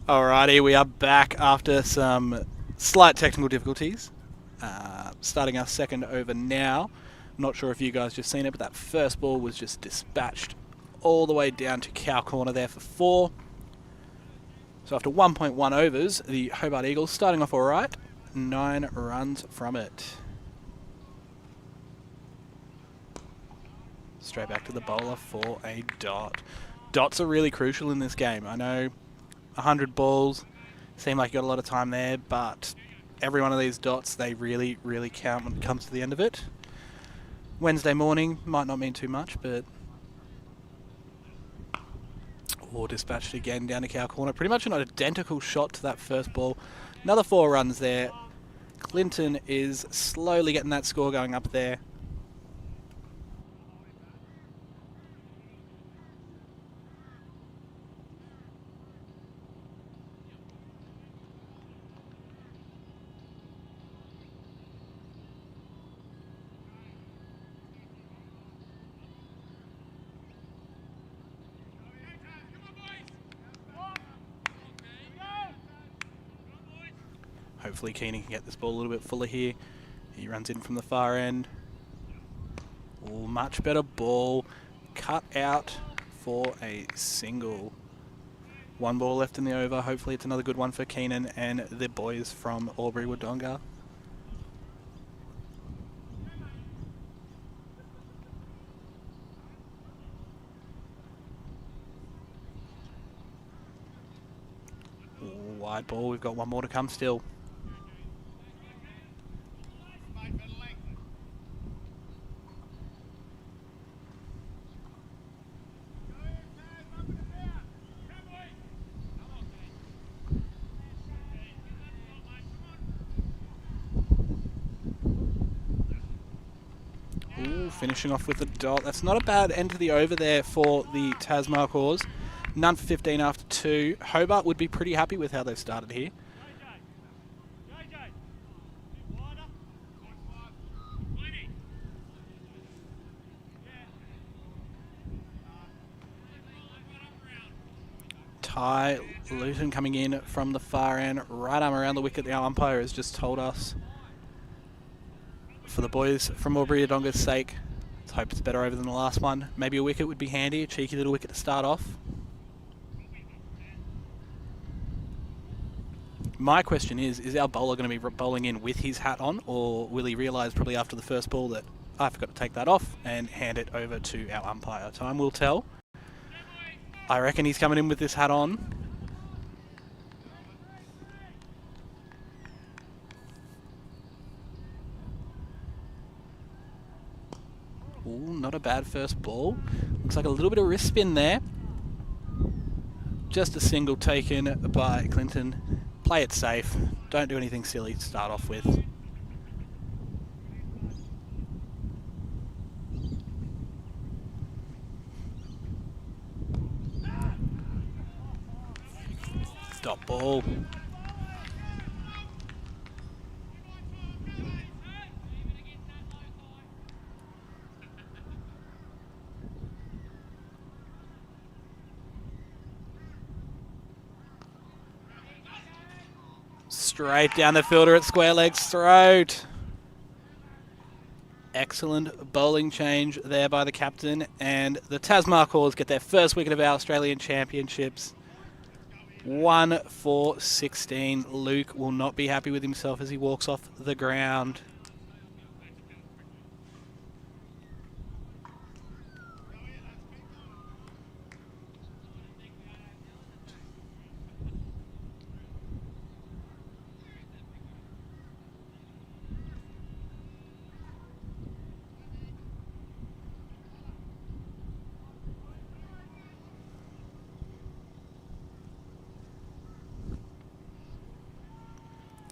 Alrighty, we are back after some slight technical difficulties. Starting our second over now. Not sure if you guys just seen it, but that first ball was just dispatched all the way down to cow corner there for 4. So after 1.1 overs, the Hobart Eagles starting off alright. 9 runs from it. Straight back to the bowler for a dot. Dots are really crucial in this game. I know 100 balls seem like you got a lot of time there, but every one of these dots, they really, really count when it comes to the end of it. Wednesday morning might not mean too much, but dispatched again down to cow corner. Pretty much an identical shot to that first ball. Another 4 runs there. Clinton is slowly getting that score going up there. Hopefully Keenan can get this ball a little bit fuller here. He runs in from the far end. Oh, much better ball. Cut out for a single. 1 ball left in the over. Hopefully it's another good one for Keenan and the boys from Albury-Wodonga. Wide ball. We've got 1 more to come still. Finishing off with a dot. That's not a bad end to the over there for the Tazz Markhors. None for 15 after 2. Hobart would be pretty happy with how they've started here. Ty Luton coming in from the far end. Right arm around the wicket. The umpire has just told us, for the boys from Albury-Wodonga's sake, let's hope it's better over than the last one. Maybe a wicket would be handy, a cheeky little wicket to start off. My question is our bowler going to be bowling in with his hat on, or will he realise probably after the first ball that I forgot to take that off and hand it over to our umpire? Time will tell. I reckon he's coming in with this hat on. Ooh, not a bad first ball. Looks like a little bit of wrist spin there. Just a single taken by Clinton. Play it safe. Don't do anything silly to start off with. Dot ball. Straight down the fielder at square leg's throat. Excellent bowling change there by the captain, and the Tazz Markhors get their first wicket of our Australian Championships. 1 for 16. Luke will not be happy with himself as he walks off the ground.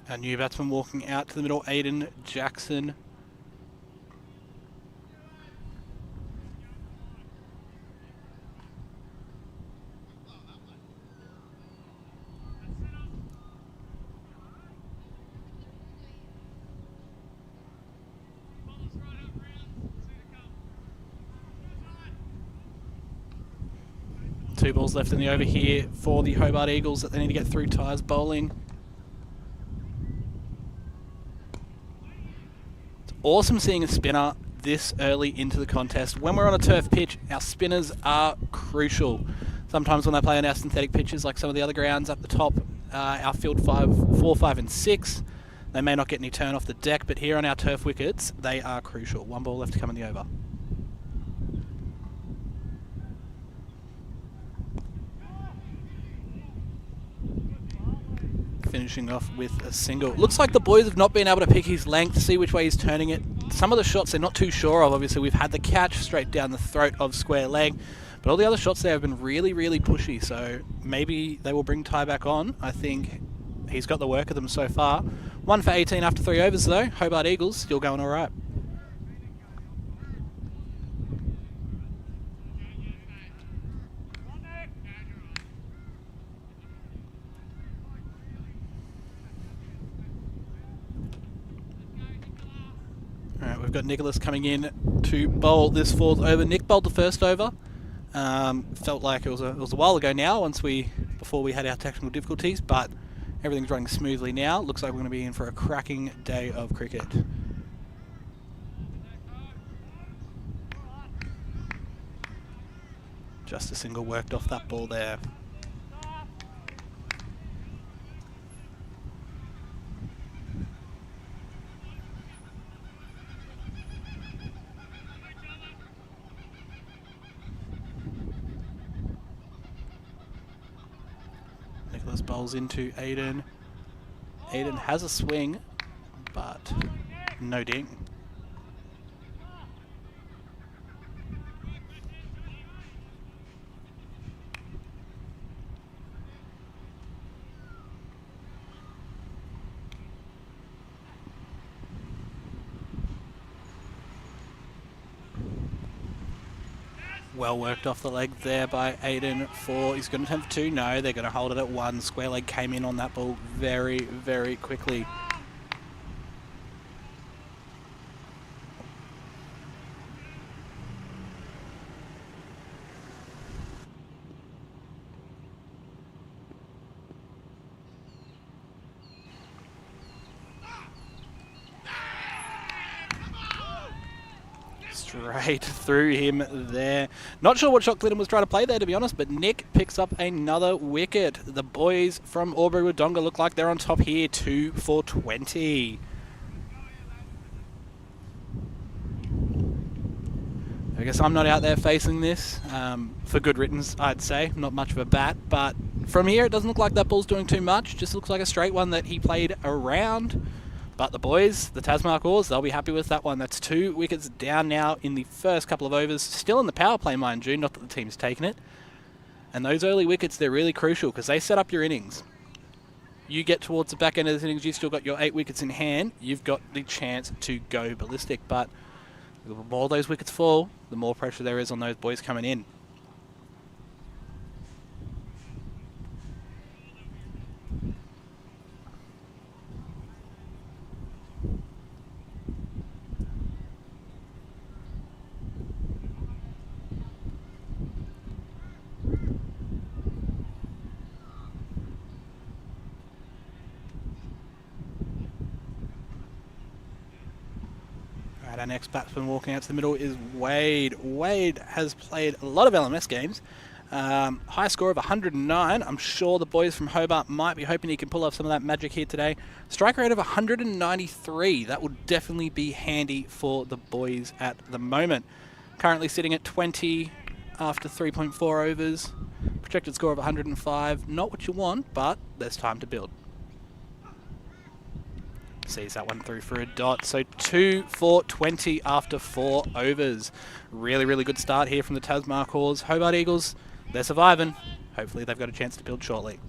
Our new batsman walking out to the middle, Aiden Jackson. 2 balls left in the over here for the Hobart Eagles that they need to get through Tazz bowling. It's awesome seeing a spinner this early into the contest. When we're on a turf pitch, our spinners are crucial. Sometimes when they play on our synthetic pitches, like some of the other grounds up the top, our field 4, 5 and 6, they may not get any turn off the deck, but here on our turf wickets, they are crucial. 1 ball left to come in the over. Finishing off with a single. Looks like the boys have not been able to pick his length, see which way he's turning it. Some of the shots they're not too sure of. Obviously, we've had the catch straight down the throat of square leg, but all the other shots there have been really, really pushy, so maybe they will bring Ty back on. I think he's got the work of them so far. 1 for 18 after 3 overs, though. Hobart Eagles still going all right. Alright, we've got Nicholas coming in to bowl this 4th over. Nick bowled the first over. Felt like it was a while ago now, before we had our technical difficulties, but everything's running smoothly now. Looks like we're going to be in for a cracking day of cricket. Just a single worked off that ball there. Nicholas bowls into Aiden. Aiden has a swing, but no ding. Well worked off the leg there by Aiden he's going to attempt 2. No, they're going to hold it at 1. Square leg came in on that ball very, very quickly. Straight through him there. Not sure what shot Glidden was trying to play there, to be honest, but Nick picks up another wicket. The boys from Albury-Wodonga look like they're on top here, 2 for 20. I guess I'm not out there facing this for good riddance, I'd say. Not much of a bat, but from here it doesn't look like that ball's doing too much. Just looks like a straight one that he played around. But the boys, the Tazz Markhors, they'll be happy with that one. That's 2 wickets down now in the first couple of overs. Still in the power play, mind you, not that the team's taken it. And those early wickets, they're really crucial because they set up your innings. You get towards the back end of the innings, you've still got your 8 wickets in hand. You've got the chance to go ballistic. But the more those wickets fall, the more pressure there is on those boys coming in. Our next batsman walking out to the middle is Wade. Wade has played a lot of LMS games. High score of 109. I'm sure the boys from Hobart might be hoping he can pull off some of that magic here today. Strike rate of 193. That will definitely be handy for the boys at the moment. Currently sitting at 20 after 3.4 overs. Projected score of 105. Not what you want, but there's time to build. Sees that one through for a dot. So 2 for 20 after 4 overs. Really, really good start here from the Tazz Markhors. Hobart Eagles, they're surviving. Hopefully they've got a chance to build shortly.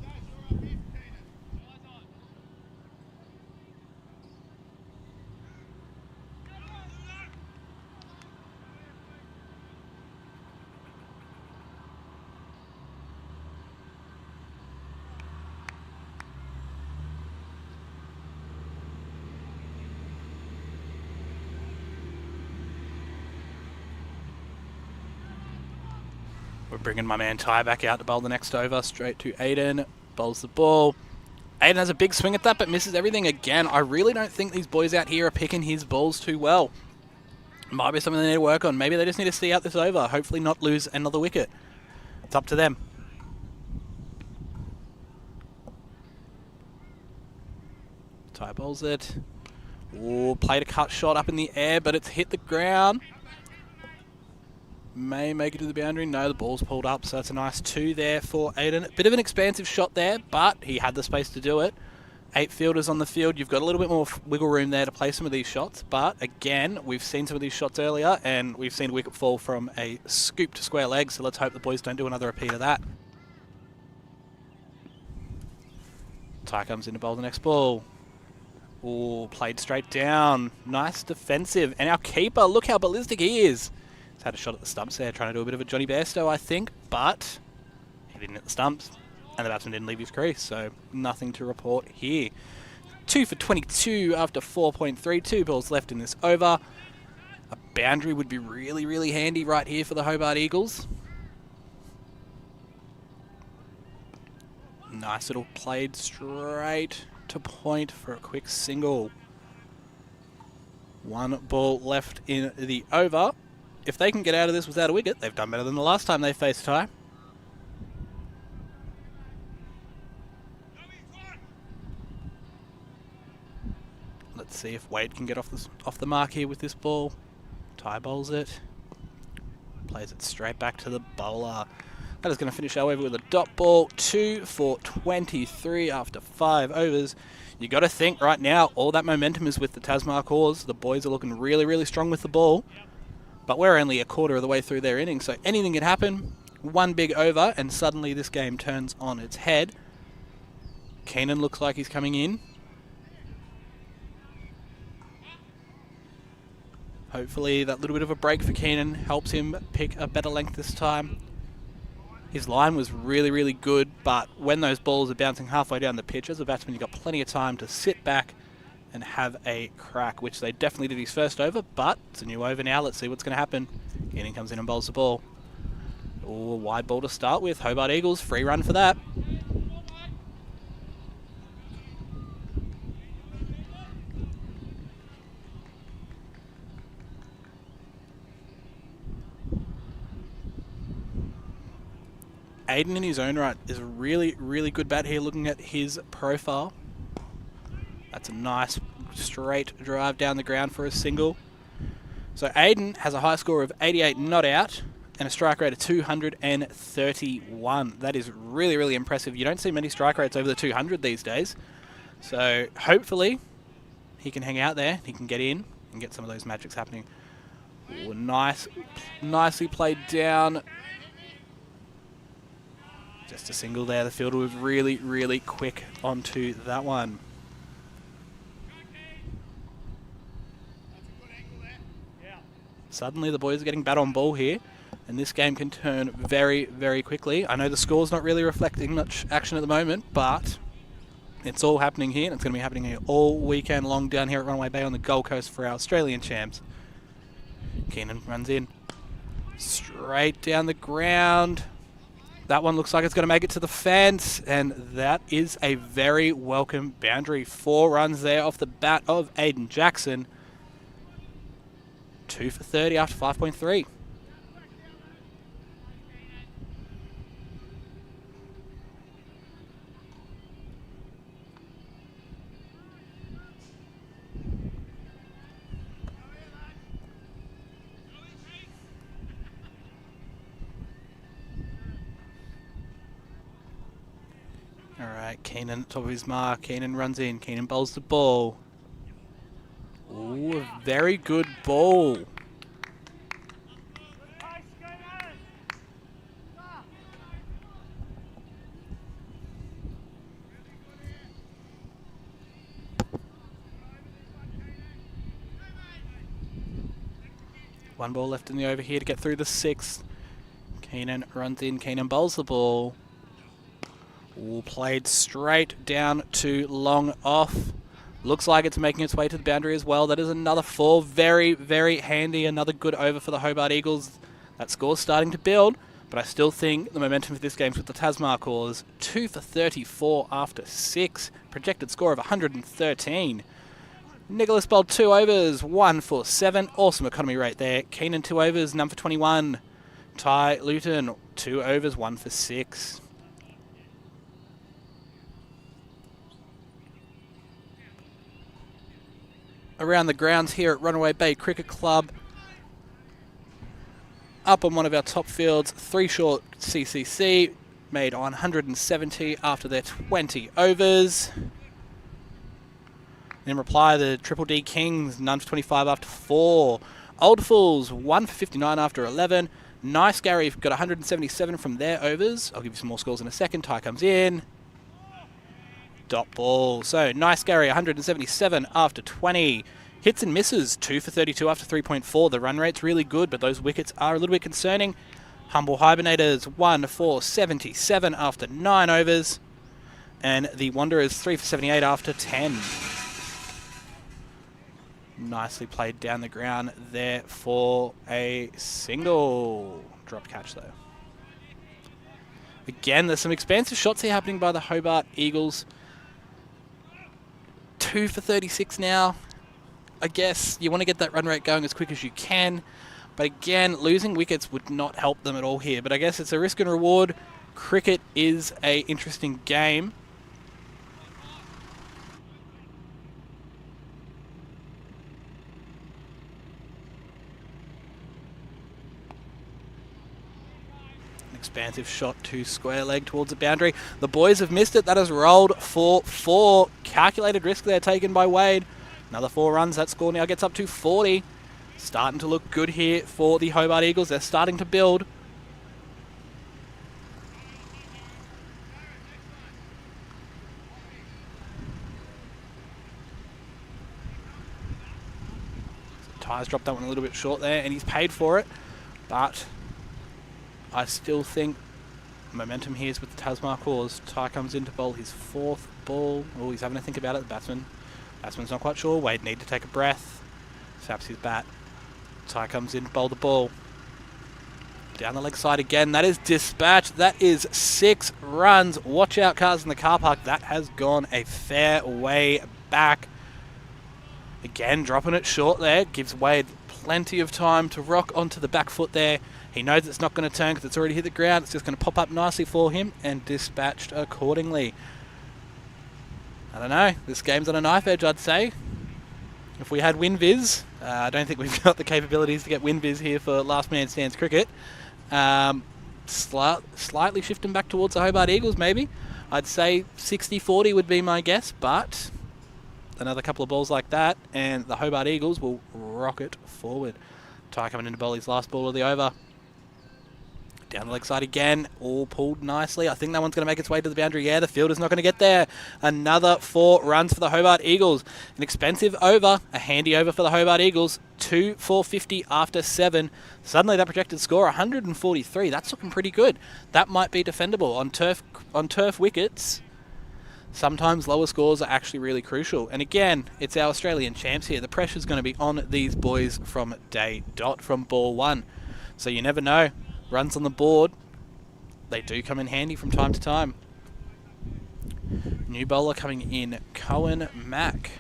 We're bringing my man Ty back out to bowl the next over. Straight to Aiden. Bowls the ball. Aiden has a big swing at that, but misses everything again. I really don't think these boys out here are picking his balls too well. Might be something they need to work on. Maybe they just need to see out this over. Hopefully not lose another wicket. It's up to them. Ty bowls it. Ooh, played a cut shot up in the air, but it's hit the ground. May make it to the boundary. No, the ball's pulled up, so it's a nice 2 there for Aiden. Bit of an expansive shot there, but he had the space to do it. 8 fielders on the field. You've got a little bit more wiggle room there to play some of these shots, but again, we've seen some of these shots earlier, and we've seen a wicket fall from a scoop to square leg, so let's hope the boys don't do another repeat of that. Ty comes in to bowl the next ball. Ooh, played straight down. Nice defensive. And our keeper, look how ballistic he is. He's had a shot at the stumps there, trying to do a bit of a Johnny Bairstow, I think, but he didn't hit the stumps, and the batsman didn't leave his crease, so nothing to report here. 2 for 22 after 4.3. 2 balls left in this over. A boundary would be really, really handy right here for the Hobart Eagles. Nice little played straight to point for a quick single. 1 ball left in the over. If they can get out of this without a wicket, they've done better than the last time they faced Ty. Let's see if Wade can get off the mark here with this ball. Ty bowls it. Plays it straight back to the bowler. That is going to finish our over with a dot ball. 2 for 23 after 5 overs. You got to think right now, all that momentum is with the Tazz Markhors. The boys are looking really, really strong with the ball. But we're only a quarter of the way through their innings, so anything can happen. 1 big over, and suddenly this game turns on its head. Keenan looks like he's coming in. Hopefully that little bit of a break for Keenan helps him pick a better length this time. His line was really, really good, but when those balls are bouncing halfway down the pitch, as a batsman, you've got plenty of time to sit back and have a crack, which they definitely did his first over, but it's a new over now. Let's see what's going to happen. Keenan comes in and bowls the ball. Ooh, a wide ball to start with. Hobart Eagles, free run for that. Aiden in his own right is a really, really good bat here looking at his profile. That's a nice straight drive down the ground for a single. So Aiden has a high score of 88 not out and a strike rate of 231. That is really, really impressive. You don't see many strike rates over the 200 these days. So hopefully he can hang out there, he can get in and get some of those magics happening. Ooh, nicely played down. Just a single there. The fielder was really, really quick onto that one. Suddenly the boys are getting bat on ball here, and this game can turn very, very quickly. I know the score's not really reflecting much action at the moment, but it's all happening here, and it's going to be happening here all weekend long down here at Runaway Bay on the Gold Coast for our Australian champs. Keenan runs in. Straight down the ground. That one looks like it's going to make it to the fence, and that is a very welcome boundary. 4 runs there off the bat of Aiden Jackson. 2 for 30 after 5.3. Alright, Keenan at top of his mark. Keenan runs in. Keenan bowls the ball. Ooh, a very good ball. One ball left in the over here to get through the 6th. Keenan runs in. Keenan bowls the ball. Ooh, played straight down to long off. Looks like it's making its way to the boundary as well. That is another 4. Very, very handy. Another good over for the Hobart Eagles. That score's starting to build, but But I still think the momentum for this game's with the Tazz Markhors. 2 for 34 after 6. Projected score of 113. Nicholas bowled 2 overs, 1 for 7. Awesome economy rate there. Keenan 2 overs, none for 21. Ty Luton 2 overs, 1 for 6. Around the grounds here at Runaway Bay Cricket Club. Up on one of our top fields, 3 short CCC, made 170 after their 20 overs. In reply, the Triple D Kings, none for 25 after 4. Old Fools, 1 for 59 after 11. Nice Gary got 177 from their overs. I'll give you some more scores in a second. Ty comes in. Dot ball. So, Nice Gary, 177 after 20. Hits and misses, 2 for 32 after 3.4. The run rate's really good, but those wickets are a little bit concerning. Humble Hibernators, 1 for 77 after 9 overs. And the Wanderers, 3 for 78 after 10. Nicely played down the ground there for a single. Dropped catch, though. Again, there's some expansive shots here happening by the Hobart Eagles. 2 for 36 now. I guess you want to get that run rate going as quick as you can. But again, losing wickets would not help them at all here. But I guess it's a risk and reward. Cricket is an interesting game. An expansive shot to square leg towards the boundary. The boys have missed it. That has rolled for 4. Calculated risk there taken by Wade. Another 4 runs. That score now gets up to 40. Starting to look good here for the Hobart Eagles. They're starting to build. Ty's dropped that one a little bit short there, and he's paid for it. But I still think momentum here is with the Tazz Markhors. Ty comes in to bowl his 4th ball. Oh, he's having to think about it, the batsman. Batsman's not quite sure. Wade need to take a breath. Saps his bat. Ty comes in to bowl the ball. Down the leg side again. That is dispatched. That is 6 runs. Watch out, cars in the car park. That has gone a fair way back. Again, dropping it short there. Gives Wade plenty of time to rock onto the back foot there. He knows it's not going to turn because it's already hit the ground. It's just going to pop up nicely for him and dispatched accordingly. I don't know. This game's on a knife edge, I'd say. If we had WinViz, I don't think we've got the capabilities to get WinViz here for last man stands cricket. Slightly shifting back towards the Hobart Eagles, maybe. I'd say 60-40 would be my guess, but another couple of balls like that, and the Hobart Eagles will rocket forward. Ty coming in to bowl his last ball of the over. Down the leg side again, all pulled nicely. I think that one's going to make its way to the boundary. Yeah, the fielder's not going to get there. Another 4 runs for the Hobart Eagles. An expensive over, a handy over for the Hobart Eagles. 2 for 50 after 7. Suddenly that projected score, 143. That's looking pretty good. That might be defendable on turf wickets. Sometimes lower scores are actually really crucial. And again, it's our Australian champs here. The pressure's going to be on these boys from day dot, from ball 1. So you never know. Runs on the board, they do come in handy from time to time. New bowler coming in, Cohen Mack.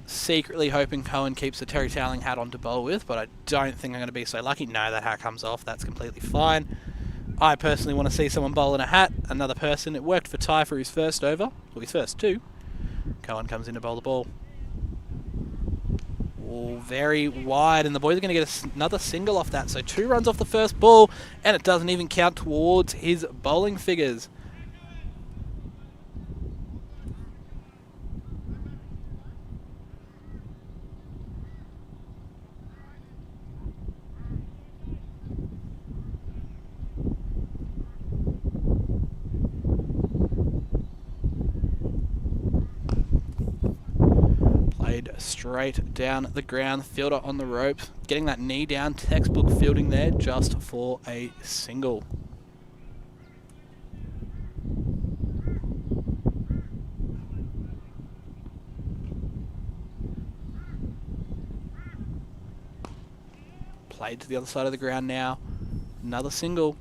Secretly hoping Cohen keeps the Terry Toweling hat on to bowl with, but I don't think I'm going to be so lucky. No, that hat comes off. That's completely fine. I personally want to see someone bowl in a hat. Another person. It worked for Ty for his first over, or his first 2. Cohen comes in to bowl the ball. Oh, very wide, and the boys are going to get another single off that. So 2 runs off the first ball, and it doesn't even count towards his bowling figures. Straight down the ground, fielder on the ropes, getting that knee down, textbook fielding there just for a single. Played to the other side of the ground now. Another single.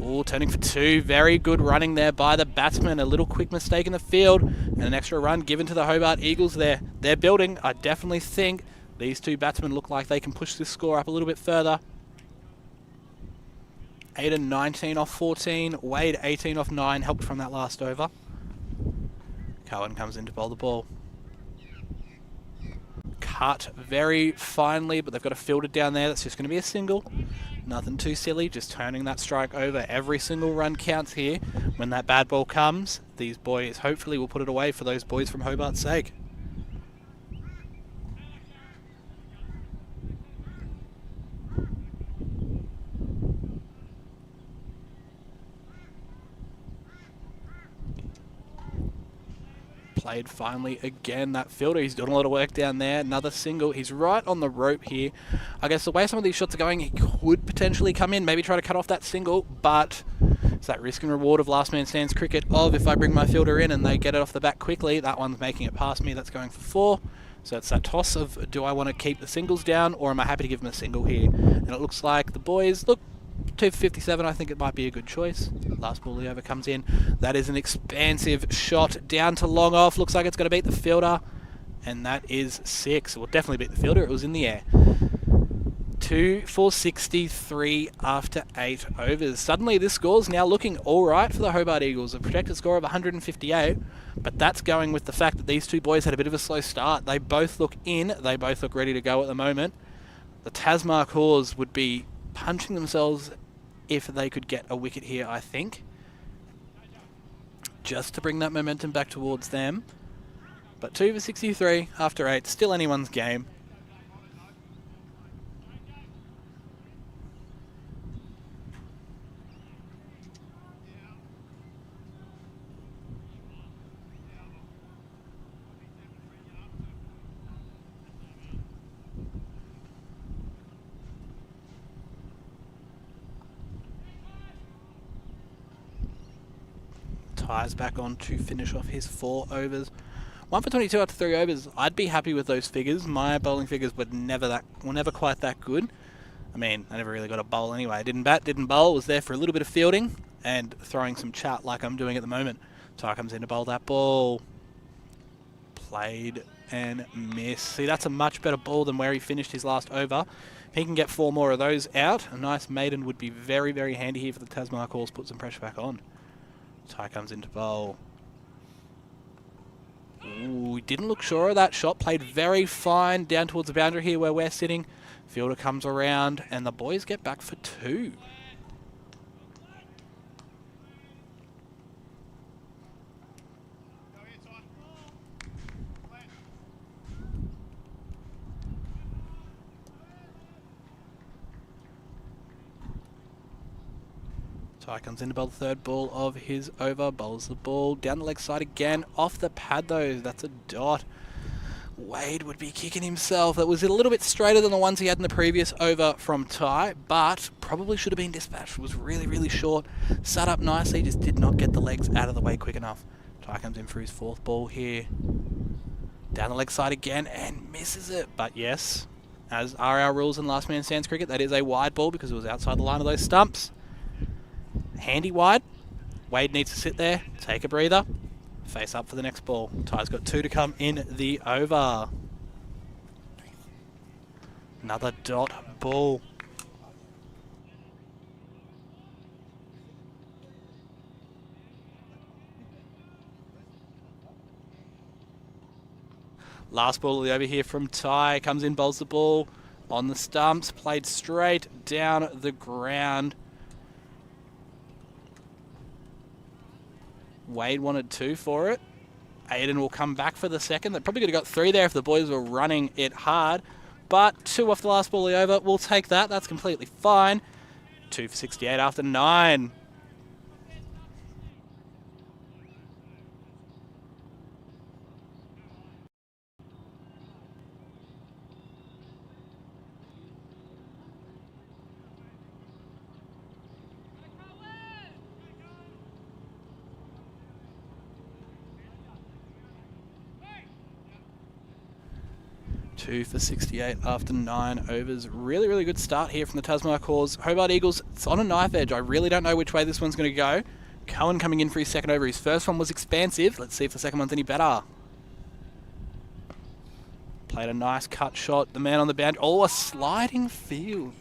Oh, turning for two. Very good running there by the batsman. A little quick mistake in the field and an extra run given to the Hobart Eagles there. They're building. I definitely think these two batsmen look like they can push this score up a little bit further. Aiden 19 off 14. Wade 18 off 9. Helped from that last over. Cohen comes in to bowl the ball. Cut very finely, but they've got a fielder down there. That's just going to be a single. Nothing too silly, just turning that strike over. Every single run counts here. When that bad ball comes, these boys hopefully will put it away for those boys from Hobart's sake. Played finally again. That fielder, he's doing a lot of work down there. Another single. He's right on the rope here. I guess the way some of these shots are going, he could potentially come in, maybe try to cut off that single, but it's that risk and reward of last man stands cricket of if I bring my fielder in and they get it off the bat quickly, that one's making it past me. That's going for 4. So it's that toss of, do I want to keep the singles down or am I happy to give them a single here? And it looks like the boys, look, 2 for 57, I think it might be a good choice. Last ball over comes in. That is an expansive shot down to long off. Looks like it's going to beat the fielder. And that is 6. It will definitely beat the fielder. It was in the air. 2 for 63 after 8 overs. Suddenly this score is now looking alright for the Hobart Eagles. A projected score of 158. But that's going with the fact that these two boys had a bit of a slow start. They both look in. They both look ready to go at the moment. The Tazz Markhors would be punching themselves if they could get a wicket here, I think. Just to bring that momentum back towards them. But 2 for 63 after 8. Still anyone's game. Tazz back on to finish off his 4 overs. 1 for 22 after 3 overs. I'd be happy with those figures. My bowling figures were never quite that good. I mean, I never really got a bowl anyway. I didn't bat, didn't bowl. Was there for a little bit of fielding and throwing some chat like I'm doing at the moment. Ty comes in to bowl that ball. Played and missed. See, that's a much better ball than where he finished his last over. If he can get 4 more of those out, a nice maiden would be very, very handy here for the Tazz Markhors. Put some pressure back on. Ty comes into bowl. Ooh, he didn't look sure of that shot. Played very fine down towards the boundary here where we're sitting. Fielder comes around and the boys get back for 2. Ty comes in to bowl the 3rd ball of his over, bowls the ball down the leg side again, off the pad though, that's a dot. Wade would be kicking himself. That was a little bit straighter than the ones he had in the previous over from Ty, but probably should have been dispatched. It was really, really short, sat up nicely, just did not get the legs out of the way quick enough. Ty comes in for his 4th ball here, down the leg side again and misses it, but yes, as are our rules in last man stands cricket, that is a wide ball because it was outside the line of those stumps. Handy wide. Wade needs to sit there, take a breather, face up for the next ball. Ty's got 2 to come in the over. Another dot ball. Last ball of the over here from Ty. Comes in, bowls the ball on the stumps, played straight down the ground. Wade wanted 2 for it. Aiden will come back for the 2nd. They probably could have got 3 there if the boys were running it hard. But 2 off the last ball of the over. We'll take that. That's completely fine. 2 for 68 after 9. 2 for 68 after 9 overs. Really, really good start here from the Tazz Markhors. Hobart Eagles, it's on a knife edge. I really don't know which way this one's going to go. Cohen coming in for his second over. His first one was expansive. Let's see if the second one's any better. Played a nice cut shot. The man on the boundary. Oh, a sliding field.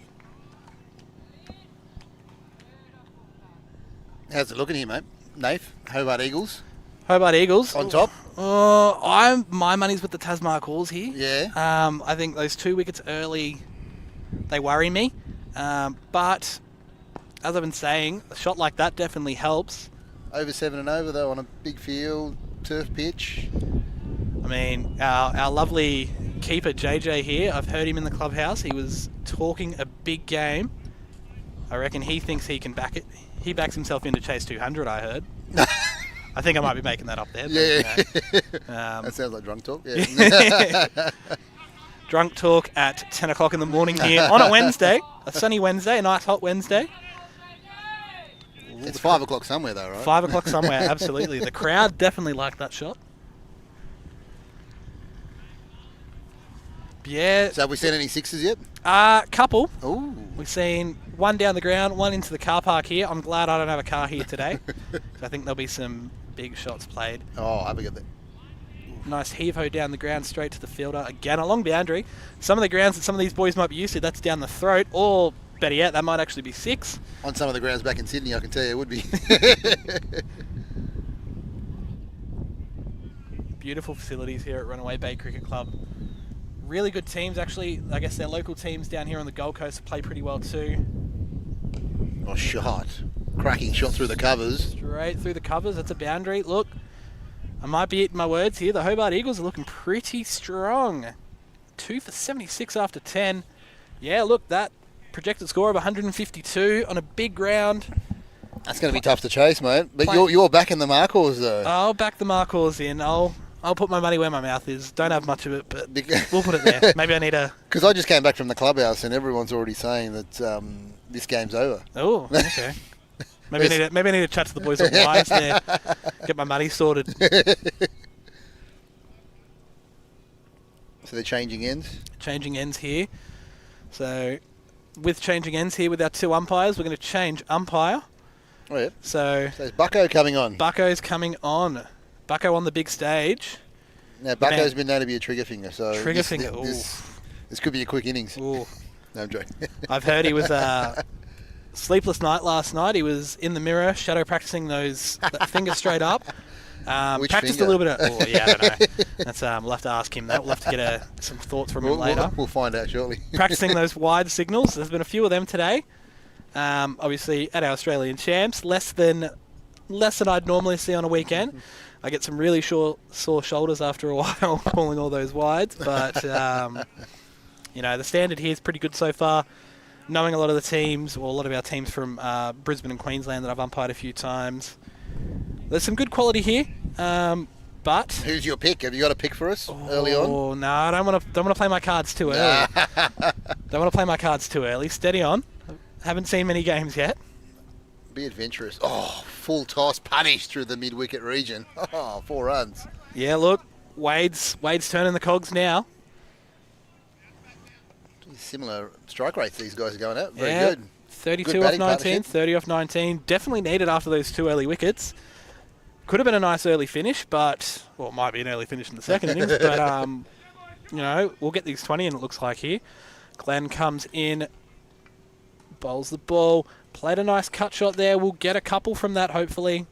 How's it looking here, mate? Nath, Hobart Eagles. Hobart Eagles. On top? My money's with the Tazz Markhors here. Yeah. I think those 2 wickets early, they worry me. But as I've been saying, a shot like that definitely helps. Over 7 and over though on a big field, turf pitch. I mean, our lovely keeper JJ here, I've heard him in the clubhouse. He was talking a big game. I reckon he thinks he can back it. He backs himself in to chase 200, I heard. I think I might be making that up there. Yeah. But, that sounds like drunk talk. Yeah. Drunk talk at 10 o'clock in the morning here on a Wednesday. A sunny Wednesday, a nice hot Wednesday. It's 5 o'clock somewhere though, right? 5 o'clock somewhere, absolutely. The crowd definitely liked that shot. Yeah. So have we seen any sixes yet? Couple. Ooh. We've seen one down the ground, one into the car park here. I'm glad I don't have a car here today. I think there'll be some big shots played. Oh, have a good. Nice heave-ho down the ground, straight to the fielder. Again, a long boundary. Some of the grounds that some of these boys might be used to, that's down the throat. Or, better yet, that might actually be 6. On some of the grounds back in Sydney, I can tell you it would be. Beautiful facilities here at Runaway Bay Cricket Club. Really good teams, actually. I guess their local teams down here on the Gold Coast play pretty well too. Oh, shot. Cracking shot through the covers. Straight through the covers. That's a boundary. Look, I might be eating my words here. The Hobart Eagles are looking pretty strong. 2 for 76 after 10. Yeah, look, that projected score of 152 on a big ground. That's going to be tough to chase, mate. But you're backing the Markhors, though. I'll back the Markhors in. I'll put my money where my mouth is. Don't have much of it, but we'll put it there. Maybe I need a... Because I just came back from the clubhouse and everyone's already saying that this game's over. Oh, okay. Maybe I need to chat to the boys at Wise there. Get my money sorted. So they're changing ends? Changing ends here. So with changing ends here with our 2 umpires, we're going to change umpire. Oh, yeah. So is Bucko coming on? Bucko's coming on. Bucko on the big stage. Now, Bucko's been known to be a trigger finger, so this could be a quick innings. Ooh. No, I'm joking. I've heard he was sleepless night last night. He was in the mirror, shadow practicing that finger straight up. Which practiced finger? a little bit of... Oh, yeah, I don't know. That's, we'll have to ask him that. We'll have to get some thoughts from him later. We'll find out shortly. Practicing those wide signals. There's been a few of them today. Obviously, at our Australian champs, less than I'd normally see on a weekend. I get some really sore shoulders after a while calling all those wides, but the standard here is pretty good so far. Knowing a lot of the teams, or a lot of our teams from Brisbane and Queensland that I've umpired a few times, there's some good quality here. But who's your pick? Have you got a pick for us early on? Oh no, I don't want to play my cards too early. Don't want to play my cards too early. Steady on. Haven't seen many games yet. Be adventurous. Oh, full toss, punish through the mid-wicket region. Oh, 4 runs. Yeah, look, Wade's turning the cogs now. Similar strike rates these guys are going at. Very good. 32 good off 19, 30 off 19. Definitely needed after those 2 early wickets. Could have been a nice early finish, but... Well, it might be an early finish in the second innings, but, we'll get these 20 in, it looks like here. Glenn comes in, bowls the ball. Played a nice cut shot there. We'll get a couple from that, hopefully.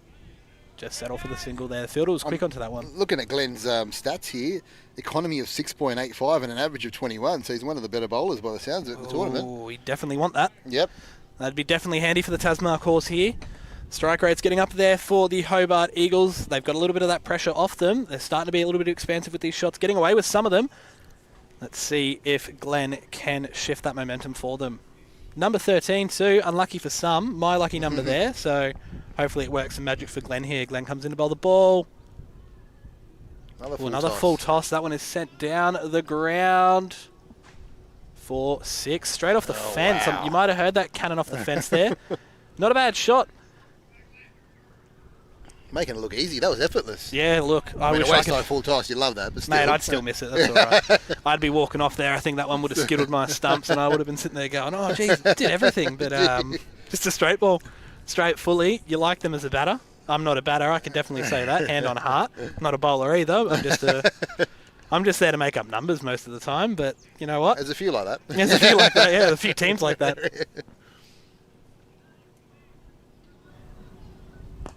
Just settle for the single there. The fielder was quick onto that one. Looking at Glenn's stats here, economy of 6.85 and an average of 21, so he's one of the better bowlers by the sounds of the tournament. Oh, we definitely want that. Yep. That'd be definitely handy for the Tazz Markhors here. Strike rate's getting up there for the Hobart Eagles. They've got a little bit of that pressure off them. They're starting to be a little bit expansive with these shots, getting away with some of them. Let's see if Glenn can shift that momentum for them. Number 13 too, unlucky for some. My lucky number there, so hopefully it works some magic for Glenn here. Glenn comes in to bowl the ball. Another full toss. That one is sent down the ground for 6. Straight off the fence. Wow. You might have heard that cannon off the fence there. Not a bad shot. Making it look easy. That was effortless. Yeah, look, I mean, wish a I waist-high could. full toss, you love that. But still. Mate, I'd still miss it. That's all right. I'd be walking off there. I think that one would have skittled my stumps, and I would have been sitting there going, "Oh, geez, did everything." But just a straight ball, straight fully. You like them as a batter. I'm not a batter. I can definitely say that. Hand on heart. Not a bowler either. I'm just there to make up numbers most of the time. But you know what? There's a few like that. There's a few like that. Yeah, a few teams like that.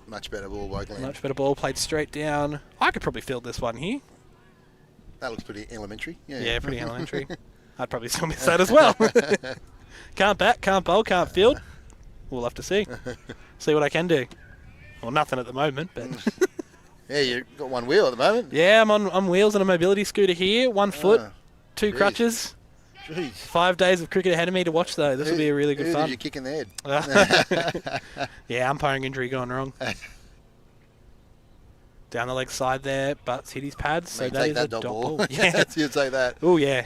Much better ball by Glenn. Much better ball, played straight down. I could probably field this one here. That looks pretty elementary. Yeah, pretty elementary. I'd probably still miss that as well. Can't bat, can't bowl, can't field. We'll have to see. See what I can do. Well, nothing at the moment, but... Yeah, you've got one wheel at the moment. Yeah, I'm on wheels on a mobility scooter here. 1 foot, 2 crutches. Jeez. 5 days of cricket ahead of me to watch, though. This will be a really good who fun. Did you kick in the head? Yeah, umpiring injury going wrong. Down the leg side there, but hit his pads. So that is a dot ball. Yeah, you'd say that. Oh, yeah.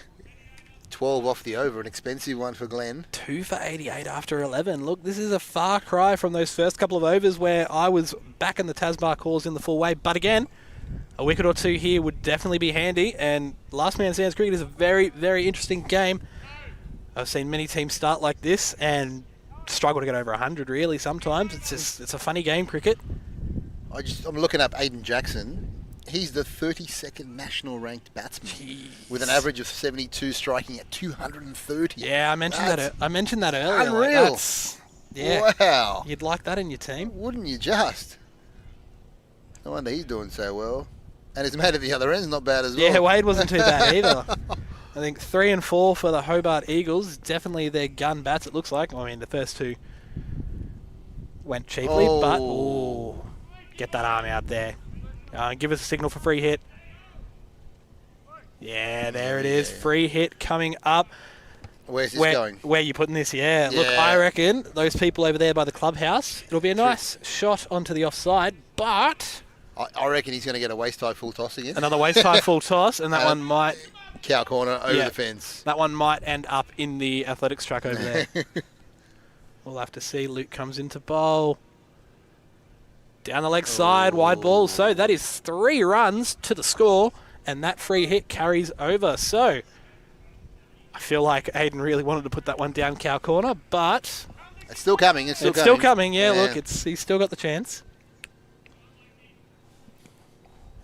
12 off the over, an expensive one for Glenn. 2 for 88 after 11. Look, this is a far cry from those first couple of overs where I was backing the Tazz Markhors in the full way. But again, a wicket or two here would definitely be handy. And last man stands cricket is a very, very interesting game. I've seen many teams start like this and struggle to get over 100 really sometimes. It's a funny game, cricket. I'm looking up Aiden Jackson. He's the 32nd national ranked batsman with an average of 72, striking at 230. Yeah, I mentioned that earlier. Unreal. Yeah. Wow. You'd like that in your team. Wouldn't you just? No wonder he's doing so well. And his mate at the other end's not bad as well. Yeah, Wade wasn't too bad either. I think 3 and 4 for the Hobart Eagles. Definitely their gun bats, it looks like. I mean, the first two went cheaply, but get that arm out there. Give us a signal for free hit. Yeah, there it is. Free hit coming up. Where's this going? Where are you putting this? Yeah. Look, I reckon those people over there by the clubhouse, it'll be a nice shot onto the offside, but... I reckon he's going to get a waist-high full toss again. Another waist-high full toss, and that one might... Cow corner over the fence. That one might end up in the athletics track over there. We'll have to see. Luke comes into bowl. Down the leg side, wide ball. So that is 3 runs to the score, and that free hit carries over. So I feel like Aiden really wanted to put that one down cow corner, but... It's still coming. It's still coming, yeah. Look, he's still got the chance.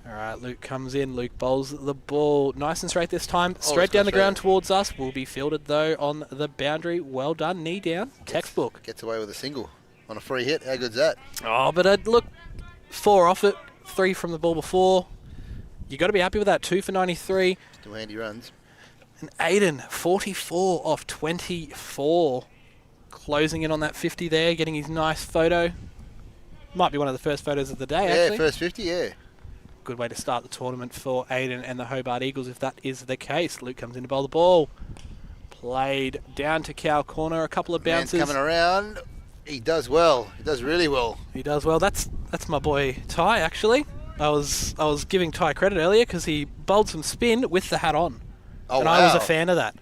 All right, Luke comes in. Luke bowls the ball nice and straight this time. Straight down the ground towards us. Will be fielded, though, on the boundary. Well done. Knee down. Textbook. Gets away with a single on a free hit. How good's that? Oh, but look, 4 off it. 3 from the ball before. You got to be happy with that. 2 for 93. Still handy runs. And Aiden, 44 off 24. Closing in on that 50 there. Getting his nice photo. Might be one of the first photos of the day, actually. Yeah, first 50, yeah. Good way to start the tournament for Aiden and the Hobart Eagles if that is the case. Luke comes in to bowl the ball. Played down to cow corner. A couple of bounces. Man's coming around. He does well. He does really well. He does well. That's my boy Ty, actually. I was giving Ty credit earlier because he bowled some spin with the hat on. Oh, and wow. I was a fan of that.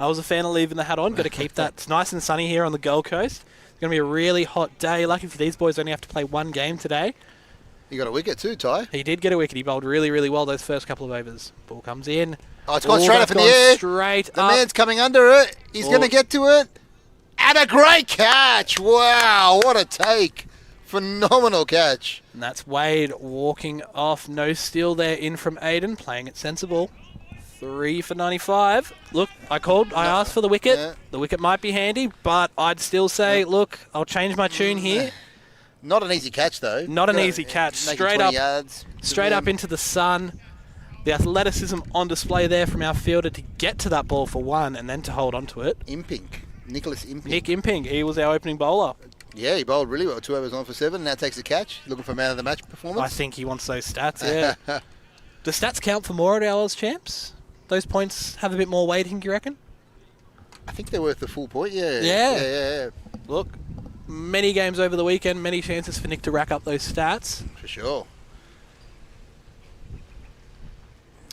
I was a fan of leaving the hat on. Got to keep that. It's nice and sunny here on the Gold Coast. It's going to be a really hot day. Lucky for these boys, only have to play 1 game today. You got a wicket too, Ty. He did get a wicket. He bowled really, really well those first couple of overs. Ball comes in. Oh, it's gone straight up in the air. Straight the up. man's coming under it. He's going to get to it. And a great catch. Wow, what a take. Phenomenal catch. And that's Wade walking off. No steal there in from Aiden. Playing it sensible. 3 for 95. Look, I asked for the wicket. Yeah. The wicket might be handy, but I'd still say, look, I'll change my tune here. Not an easy catch, though. Not an easy catch. Straight up, straight up into the sun. The athleticism on display there from our fielder to get to that ball for 1 and then to hold on to it. Nicholas Imping. Nick Imping, he was our opening bowler. Yeah, he bowled really well. 2 overs on for 7. Now takes a catch. Looking for man of the match performance. I think he wants those stats, yeah. Do stats count for more at our Oz champs? Those points have a bit more weighting, do you reckon? I think they're worth the full point, yeah. Yeah. Look, many games over the weekend, many chances for Nick to rack up those stats. For sure.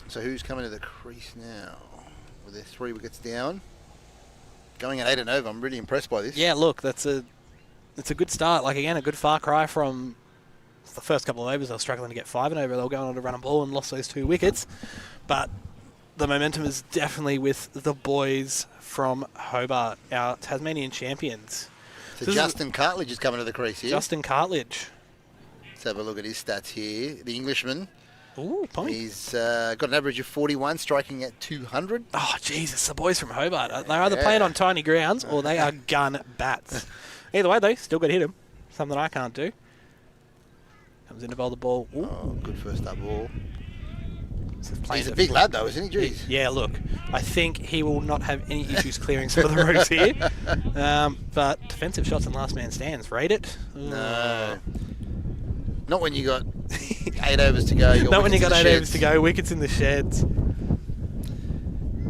So who's coming to the crease now? With their 3 wickets down. Going at 8 and over, I'm really impressed by this. Yeah, look, it's a good start. Like, again, a good far cry from The first couple of overs, they were struggling to get 5 and over. They were going on to run a ball and lost those 2 wickets. But the momentum is definitely with the boys from Hobart, our Tasmanian champions. So Justin Cartledge is coming to the crease here. Justin Cartledge. Let's have a look at his stats here. The Englishman. Ooh, Pommy. He's got an average of 41, striking at 200. Oh, Jesus, the boys from Hobart. They're either playing on tiny grounds or they are gun bats. Either way, though, still got to hit him. Something I can't do. Comes in to bowl the ball. Ooh. Oh, good first up ball. He's a a big lad, though, isn't he? Jeez. Yeah, look, I think he will not have any issues clearing some of the roads here. But defensive shots and last man stands. Rate it? No. Not when you got 8 overs to go. Not when you got 8 overs to go. Wickets in the sheds.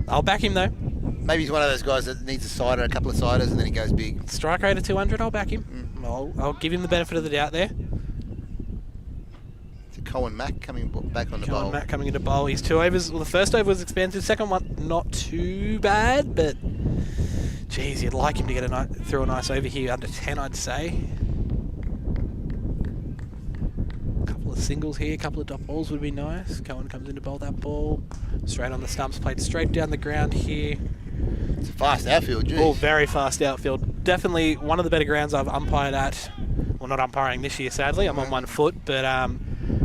I'll back him, though. Maybe he's one of those guys that needs a cider, a couple of ciders, and then he goes big. Strike rate of 200, I'll back him. I'll give him the benefit of the doubt there. Cohen Mack coming back on the bowl. Cohen Mack coming into bowl. He's 2 overs. Well, the first over was expensive. Second one, not too bad, but geez, you'd like him to get through a nice over here under 10, I'd say. A couple of singles here, a couple of dot balls would be nice. Cohen comes in to bowl that ball. Straight on the stumps, played straight down the ground here. It's a fast outfield, geez. Oh, very fast outfield. Definitely one of the better grounds I've umpired at. Well, not umpiring this year, sadly. I'm on 1 foot, but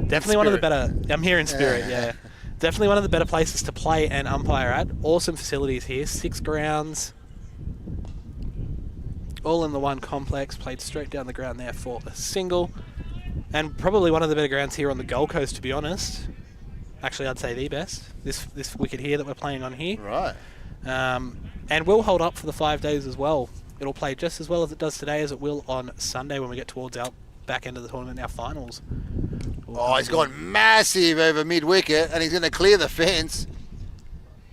definitely one of the better. I'm here in spirit, yeah. Definitely one of the better places to play and umpire at. Awesome facilities here. 6 grounds. All in the one complex. Played straight down the ground there for a single. And probably one of the better grounds here on the Gold Coast, to be honest. Actually, I'd say the best. This wicket here that we're playing on here. Right. And will hold up for the 5 days as well. It'll play just as well as it does today as it will on Sunday when we get towards our back end of the tournament, our finals. Oh, he's gone massive over mid-wicket, and he's going to clear the fence.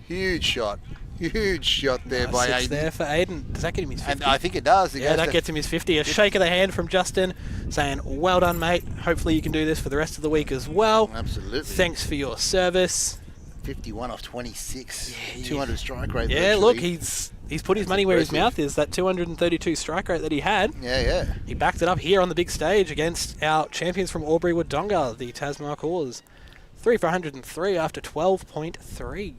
Huge shot. Huge shot there by Aiden. There for Aiden. Does that get him his 50? And I think it does. Yeah, that gets him his 50. A shake of the hand from Justin saying, well done, mate. Hopefully you can do this for the rest of the week as well. Absolutely. Thanks for your service. 51 off 26. Yeah, 200 strike rate. Yeah, virtually. look, he's put his money where his mouth is. That 232 strike rate that he had. Yeah. He backed it up here on the big stage against our champions from Albury Wodonga, the Tazz Markhors. 3 for 103 after 12.3.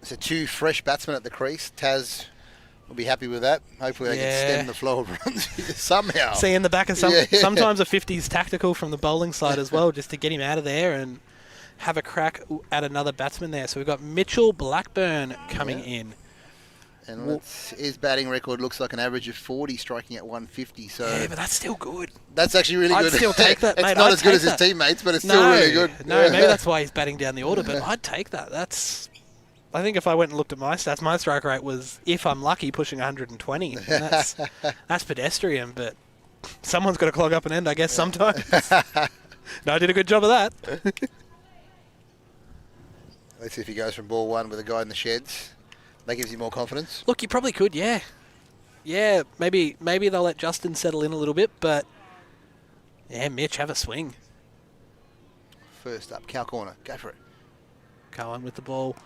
So 2 fresh batsmen at the crease. Tazz will be happy with that. Hopefully they can stem the flow of runs somehow. See, in the back of sometimes a 50's tactical from the bowling side as well, just to get him out of there and have a crack at another batsman there. So we've got Mitchell Blackburn coming in. And his batting record looks like an average of 40, striking at 150. So yeah, but that's still good. That's actually really good. I'd still take that, mate. It's not as good as his teammates, but it's still really good. No, maybe that's why he's batting down the order, but I'd take that. I think if I went and looked at my stats, my strike rate was, if I'm lucky, pushing 120. That's pedestrian, but someone's got to clog up an end, I guess, sometimes. No, I did a good job of that. Let's see if he goes from ball 1 with a guy in the sheds. That gives you more confidence. Look, you probably could, yeah. Yeah, maybe they'll let Justin settle in a little bit, but yeah, Mitch, have a swing. First up, cow corner. Go for it. Cohen with the ball.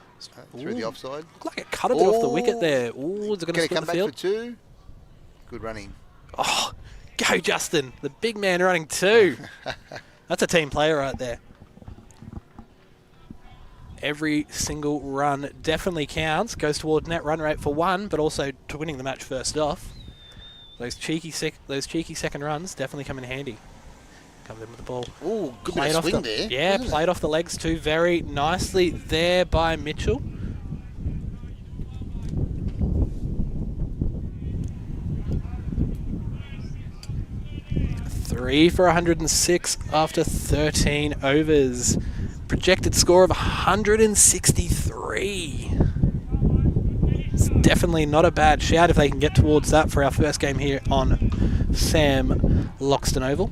Through the offside. Looked like it cut a bit off the wicket there. Ooh, is it going to split come the field? Back for 2. Good running. Oh, go Justin. The big man running 2. That's a team player right there. Every single run definitely counts. Goes toward net run rate for 1, but also to winning the match first off. Those cheeky second runs definitely come in handy. Comes in with the ball. Ooh, good bit of swing there. Yeah, played off the legs too very nicely there by Mitchell. Three for 106 after 13 overs. Projected score of 163. It's definitely not a bad shout if they can get towards that for our first game here on Sam Loxton Oval.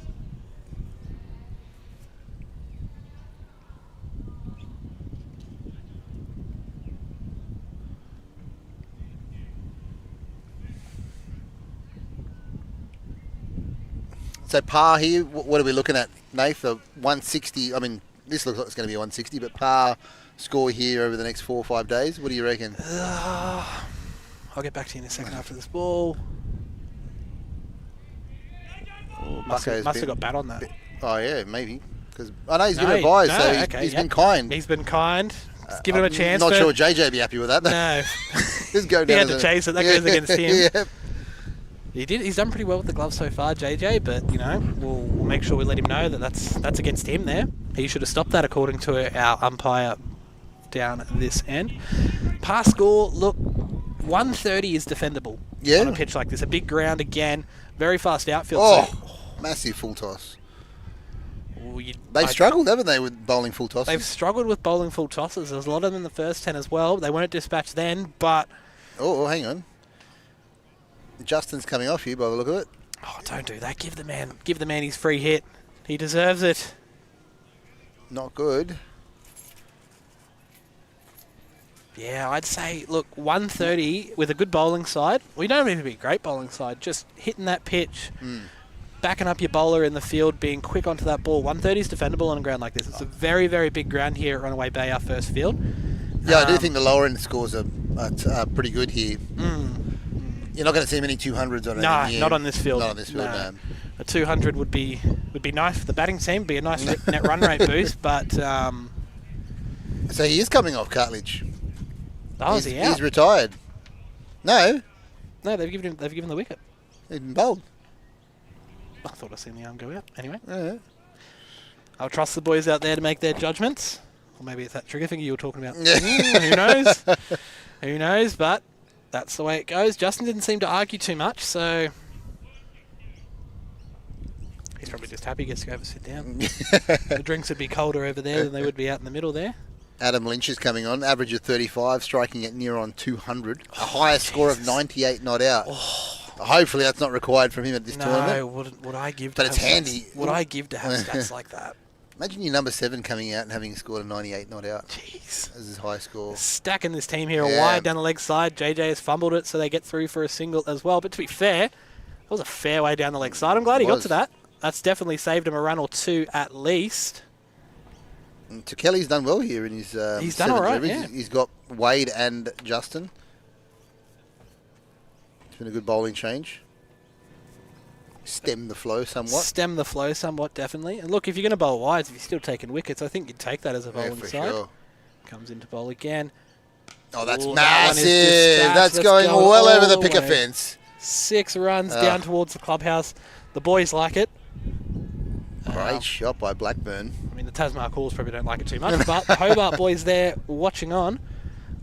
So par here, what are we looking at, Nath? The 160, I mean, this looks like it's going to be 160, but par score here over the next 4 or 5 days, what do you reckon? I'll get back to you in a second after this ball. Oh, Must have Bucko's got bat on that. Oh, yeah, maybe. Because I know he's good advice, so he's been kind. He's been kind. Just give him a chance. Not sure JJ would be happy with that. No. Just go down. He had to chase it. That goes against him. Yeah. He's done pretty well with the gloves so far, JJ, but, you know, we'll make sure we let him know that that's against him there. He should have stopped that according to our umpire down this end. Pass score, look, 130 is defendable on a pitch like this. A big ground again, very fast outfield. Oh, massive full toss. They've struggled, haven't they, with bowling full tosses? They've struggled with bowling full tosses. There's a lot of them in the first 10 as well. They weren't dispatched then, but... Oh, hang on. Justin's coming off you by the look of it. Oh, don't do that. Give the man his free hit. He deserves it. Not good. Yeah, I'd say, look, 130 with a good bowling side. We don't even be a great bowling side. Just hitting that pitch, backing up your bowler in the field, being quick onto that ball. 130 is defendable on a ground like this. It's a very, very big ground here at Runaway Bay, our first field. Yeah, I do think the lower end scores are pretty good here. You're not going to see many 200s on it. No, not on this field. Not on this field, no. A 200 would be nice for the batting team, be a nice net run rate boost, but... So he is coming off cartilage. Oh, is he out? He's retired. No, they've given the wicket. He's been bowled. I thought I seen the arm go out. Anyway, Yeah. I'll trust the boys out there to make their judgments. Or maybe it's that trigger finger you were talking about. Who knows? Who knows? But that's the way it goes. Justin didn't seem to argue too much, so he's probably just happy he gets to go over and sit down. The drinks would be colder over there than they would be out in the middle there. Adam Lynch is coming on, average of 35, striking at near on 200. A highest score of 98 not out. Hopefully that's not required from him at this tournament. No, would I give? But it's handy. Would I give to have stats like that? Imagine your number 7 coming out and having scored a 98 not out. Jeez. As his high score. Stacking this team here, a wide down the leg side. JJ has fumbled it, so they get through for a single as well. But to be fair, that was a fair way down the leg side. I'm glad he got to that. That's definitely saved him a run or two at least. And Kelly's done well here in his he's done all right, yeah. He's got Wade and Justin. It's been a good bowling change. Stem the flow somewhat. Definitely. And look, if you're going to bowl wides, if you're still taking wickets, I think you'd take that as a bowling side. Sure. Comes into bowl again. Oh, that's massive. That's going well over the picket fence. 6 runs down towards the clubhouse. The boys like it. Great shot by Blackburn. I mean, the Tazz Markhors probably don't like it too much, but the Hobart boys there watching on.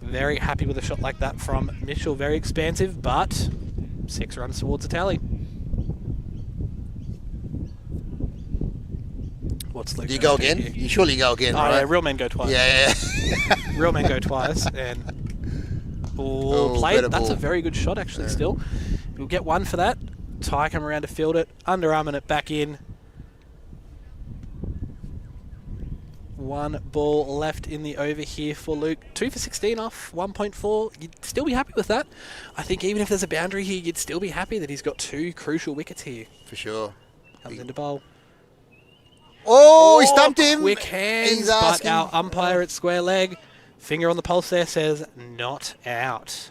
Very happy with a shot like that from Mitchell. Very expansive, but 6 runs towards the tally. What's the? Do you go again? You surely go again, right? Yeah, real men go twice. Yeah. Real men go twice, and played. That's a very good shot, actually. Still, you'll get 1 for that. Ty come around to field it, underarming it back in. 1 ball left in the over here for Luke. 2 for 16 off 1.4. You'd still be happy with that. I think even if there's a boundary here, you'd still be happy that he's got 2 crucial wickets here. For sure. Comes into bowl. Oh, he stumped him. Quick hands, but our umpire at square leg, finger on the pulse there, says not out.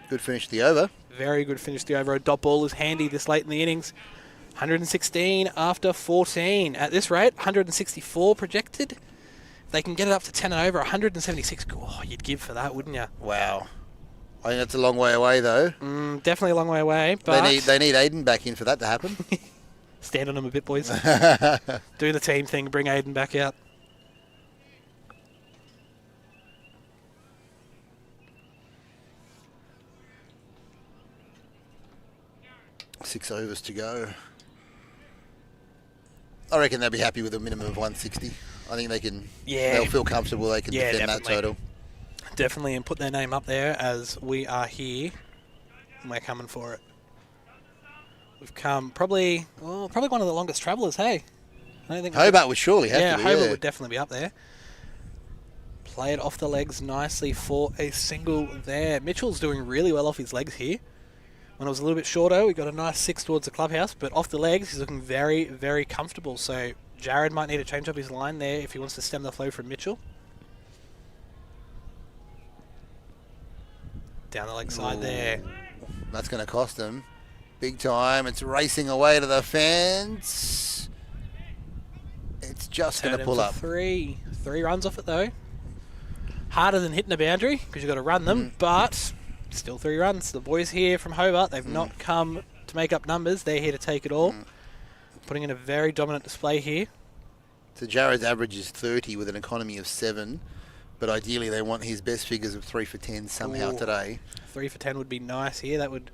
Good finish to the over. Very good finish to the over. A dot ball is handy this late in the innings. 116 after 14. At this rate, 164 projected. If they can get it up to 10 and over, 176. Oh, you'd give for that, wouldn't you? Wow. I think that's a long way away, though. Definitely a long way away. But they need Aiden back in for that to happen. Stand on him a bit, boys. Do the team thing. Bring Aiden back out. Six overs to go. I reckon they'll be happy with a minimum of 160. I think they can. Yeah. They'll feel comfortable. They can defend that total. Definitely, and put their name up there as we are here. And we're coming for it. We've come probably one of the longest travellers, hey? I don't think Hobart would surely have to be. Hobart would definitely be up there. Play it off the legs nicely for a single there. Mitchell's doing really well off his legs here. When it was a little bit shorter, we got a nice 6 towards the clubhouse, but off the legs, he's looking very, very comfortable. So Jared might need to change up his line there if he wants to stem the flow from Mitchell. Down the leg side there. That's going to cost him. Big time. It's racing away to the fence. It's just going to pull up. Three runs off it, though. Harder than hitting a boundary because you've got to run them, but still 3 runs. The boys here from Hobart, they've not come to make up numbers. They're here to take it all. Putting in a very dominant display here. So Jared's average is 30 with an economy of 7, but ideally they want his best figures of 3 for 10 somehow today. 3 for 10 would be nice here. That would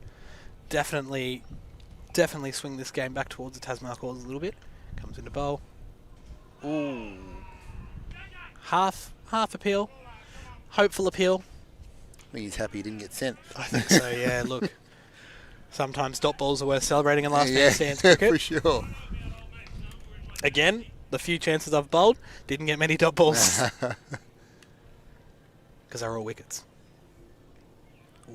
definitely swing this game back towards the Tazz Markhors a little bit. Comes into bowl. Ooh. Half appeal. Hopeful appeal. I think he's happy he didn't get sent. I think so, yeah. Look, sometimes dot balls are worth celebrating in last man stands cricket. For sure. Again, the few chances I've bowled, didn't get many dot balls. Because they're all wickets.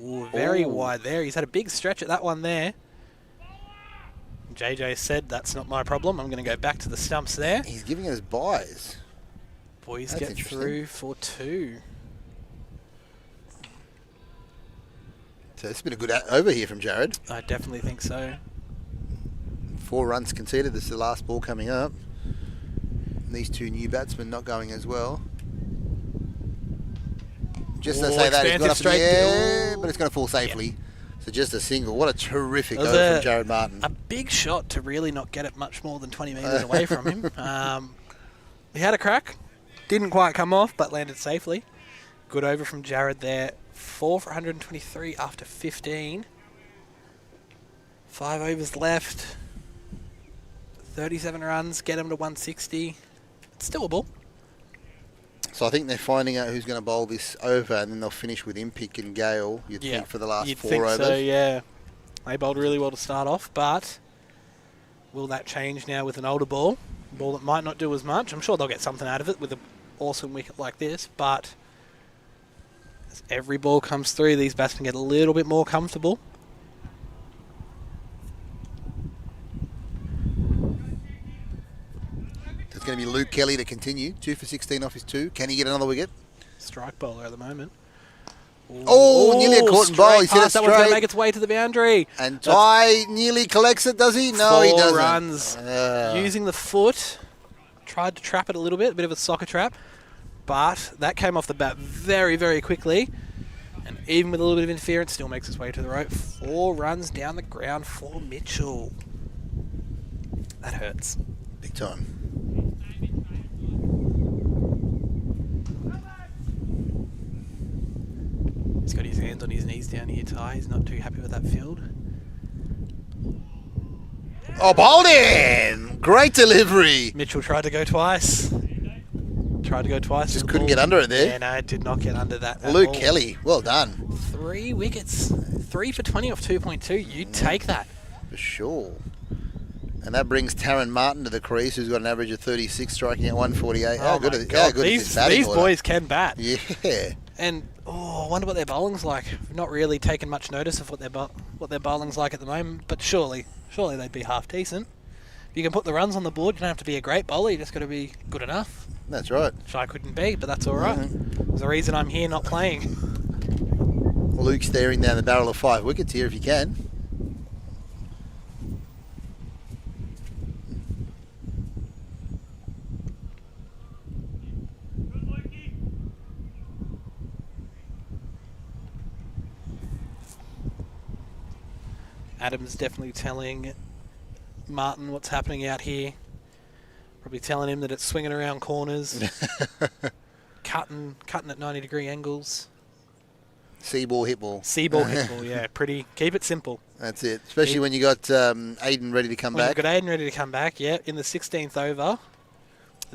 Ooh, very wide there. He's had a big stretch at that one there. JJ said, that's not my problem. I'm going to go back to the stumps there. He's giving us buys. Boys get through for 2. So it's been a good over here from Jared. I definitely think so. 4 runs conceded. This is the last ball coming up. And these 2 new batsmen not going as well. Just to say that, it's got up in the air, but it's going to fall safely. Yep. So just a single. What a terrific over from Jared Martin. A big shot to really not get it much more than 20 metres away from him. He had a crack. Didn't quite come off, but landed safely. Good over from Jared there. 4 for 123 after 15. 5 overs left. 37 runs. Get him to 160. It's doable. So I think they're finding out who's going to bowl this over, and then they'll finish with Impic and Gale, you'd think, for the last 4 overs. So, yeah. They bowled really well to start off, but will that change now with an older ball? A ball that might not do as much. I'm sure they'll get something out of it with an awesome wicket like this, but as every ball comes through, these batsmen get a little bit more comfortable. It's going to be Luke Kelly to continue. 2 for 16 off his 2. Can he get another wicket? Strike bowler at the moment. Nearly a caught and bowl. He hit it straight. That one's going to make its way to the boundary. And Ty nearly collects it, does he? No, he doesn't. 4 runs. Using the foot. Tried to trap it a little bit. A bit of a soccer trap. But that came off the bat very, very quickly. And even with a little bit of interference, still makes its way to the rope. 4 runs down the ground for Mitchell. That hurts. Big time. He's got his hands on his knees down here, Ty. He's not too happy with that field. Oh, bowled in! Great delivery. Mitchell tried to go twice. Just couldn't get under it there. Yeah, no, did not get under that. Luke Kelly, well done. 3 wickets. 3 for 20 off 2.2. You take that. For sure. And that brings Taron Martin to the crease, who's got an average of 36, striking at 148. How good is this batting These order? boys can bat. Yeah. And I wonder what their bowling's like. I've not really taken much notice of what their bowling's like at the moment, but surely they'd be half decent. If you can put the runs on the board, you don't have to be a great bowler, you just got to be good enough. That's right. Which I couldn't be, but that's all right. There's a reason I'm here not playing. Luke's staring down the barrel of 5 wickets here if you can. Adam's definitely telling Martin what's happening out here. Probably telling him that it's swinging around corners, cutting at 90-degree angles. See ball, hit ball. See ball, hit ball, yeah. Pretty. Keep it simple. That's it. Especially when you got Aiden ready to come back. You've got Aiden ready to come back, yeah, in the 16th over.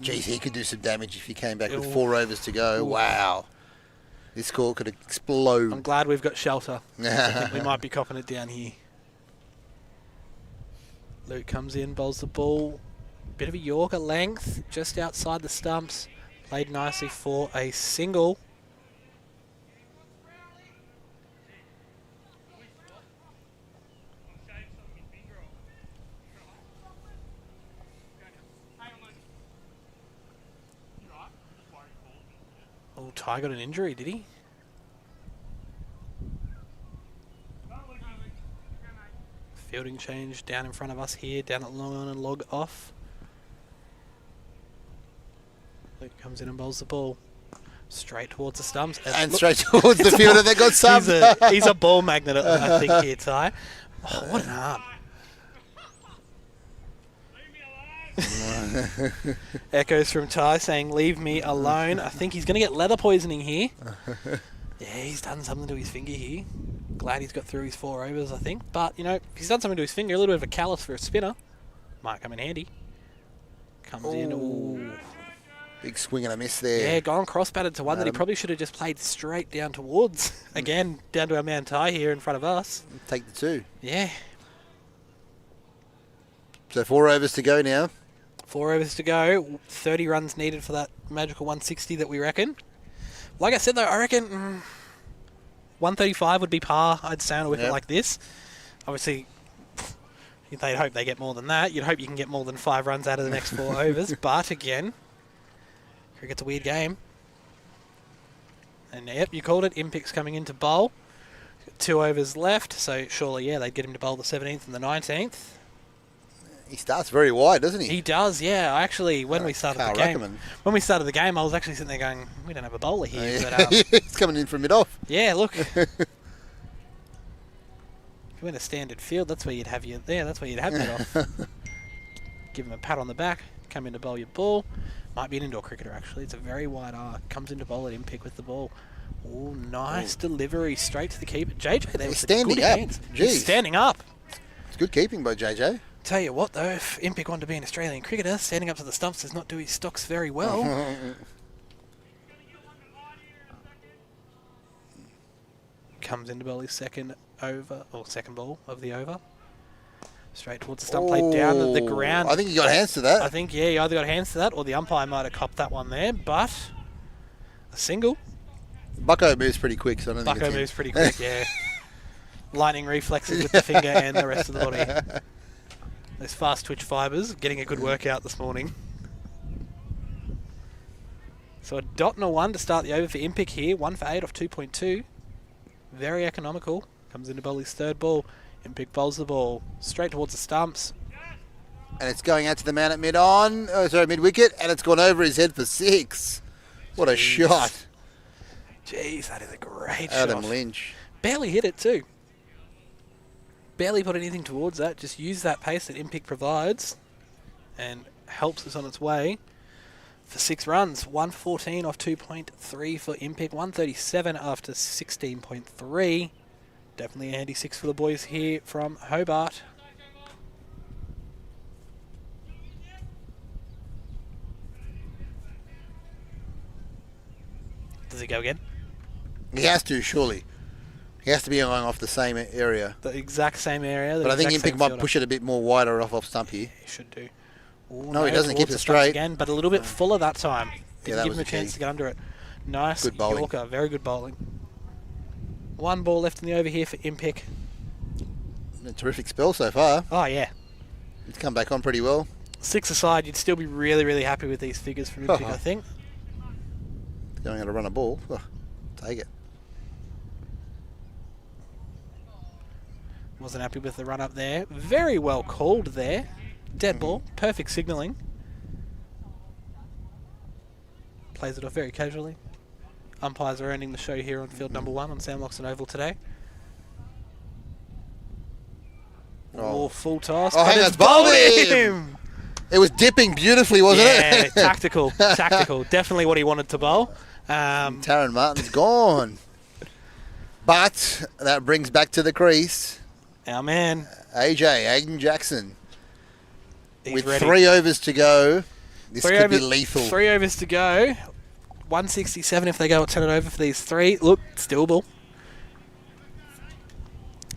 Geez, he could do some damage if he came back with 4 overs to go. Wow. This score could explode. I'm glad we've got shelter. I think we might be copping it down here. Luke comes in, bowls the ball. Bit of a Yorker length, just outside the stumps. Played nicely for a single. Oh, Ty got an injury, did he? Fielding change down in front of us here, down at long on and log off. Luke comes in and bowls the ball straight towards the stumps. And straight towards the fielder that got subbed. He's a ball magnet, I think, here, Ty. Oh, what an arm. Echoes from Ty saying, leave me alone. I think he's going to get leather poisoning here. Yeah, he's done something to his finger here. Glad he's got through his 4 overs, I think. But, you know, if he's done something to his finger, a little bit of a callus for a spinner. Might come in handy. Comes in. Ooh. Big swing and a miss there. Yeah, gone cross-batted to one that he probably should have just played straight down towards. Again, down to our man Ty here in front of us. Take the 2. Yeah. So 4 overs to go now. 4 overs to go. 30 runs needed for that magical 160 that we reckon. Like I said, though, I reckon 135 would be par, I'd say, on a wicket like this. Obviously, they'd hope they get more than that. You'd hope you can get more than 5 runs out of the next 4 overs. But, again, cricket's a weird game. And, yep, you called it. Impic's coming in to bowl. 2 overs left, so surely, yeah, they'd get him to bowl the 17th and the 19th. He starts very wide, doesn't he? He does, yeah. I actually, when we started the game, I was actually sitting there going, we don't have a bowler here. Yeah. But, he's coming in from mid-off. Yeah, look. If you went a standard field, that's where you'd have you there. That's where you'd have mid-off. Give him a pat on the back. Come in to bowl your ball. Might be an indoor cricketer, actually. It's a very wide arc. Comes in to bowl at Impic with the ball. Oh, nice delivery straight to the keeper. JJ there with standing good up. hands. Jeez. He's standing up. It's good keeping by JJ. Tell you what, though, if Impic wanted to be an Australian cricketer, standing up to the stumps does not do his stocks very well. Comes in to bowl his second ball of the over. Straight towards the stump, played down at the ground. I think he got hands to that. I think, yeah, he either got hands to that or the umpire might have copped that one there, but a single. Bucko moves pretty quick, so I don't think Bucko moves pretty quick, yeah. Lightning reflexes with the finger and the rest of the body. Those fast twitch fibres, getting a good workout this morning. So a dot and a 1 to start the over for Impic here. 1 for 8 off 2.2. Very economical. Comes in to bowl his 3rd ball. Impic bowls the ball straight towards the stumps. And it's going out to the man at mid-wicket, and it's gone over his head for 6. What a shot. Jeez, that is a great shot. Adam Lynch. Barely hit it too. Barely put anything towards that. Just use that pace that Impic provides and helps us on its way for 6 runs. 114 off 2.3 for Impic. 137 after 16.3. Definitely a handy 6 for the boys here from Hobart. Does he go again? He has to, surely. He has to be going off the same area. The exact same area. But I think Impic might push it a bit more wider off stump here. He should do. Ooh, no, he doesn't. Keep it straight. Again, but a little bit fuller that time. Didn't give him a key. chance to get under it. Nice Good bowling. Yorker. Very good bowling. 1 ball left in the over here for Impic. A terrific spell so far. Oh, yeah. It's come back on pretty well. 6 aside, you'd still be really, really happy with these figures from Impic, I think. Going out to run a ball. Oh, take it. Wasn't happy with the run up there. Very well called there. Dead ball. Perfect signalling. Plays it off very casually. Umpires are ending the show here on field number 1 on Sam Loxton Oval today. Oh, full toss. Oh, hang on, it's bowled him! It was dipping beautifully, wasn't it? Yeah, tactical. Tactical. Definitely what he wanted to bowl. Taron Martin's gone. But that brings back to the crease our man Aiden Jackson. He's with ready. 3 overs to go. This could be lethal. 3 overs to go. 167 if they go at 10 and over for these 3. Look, still ball.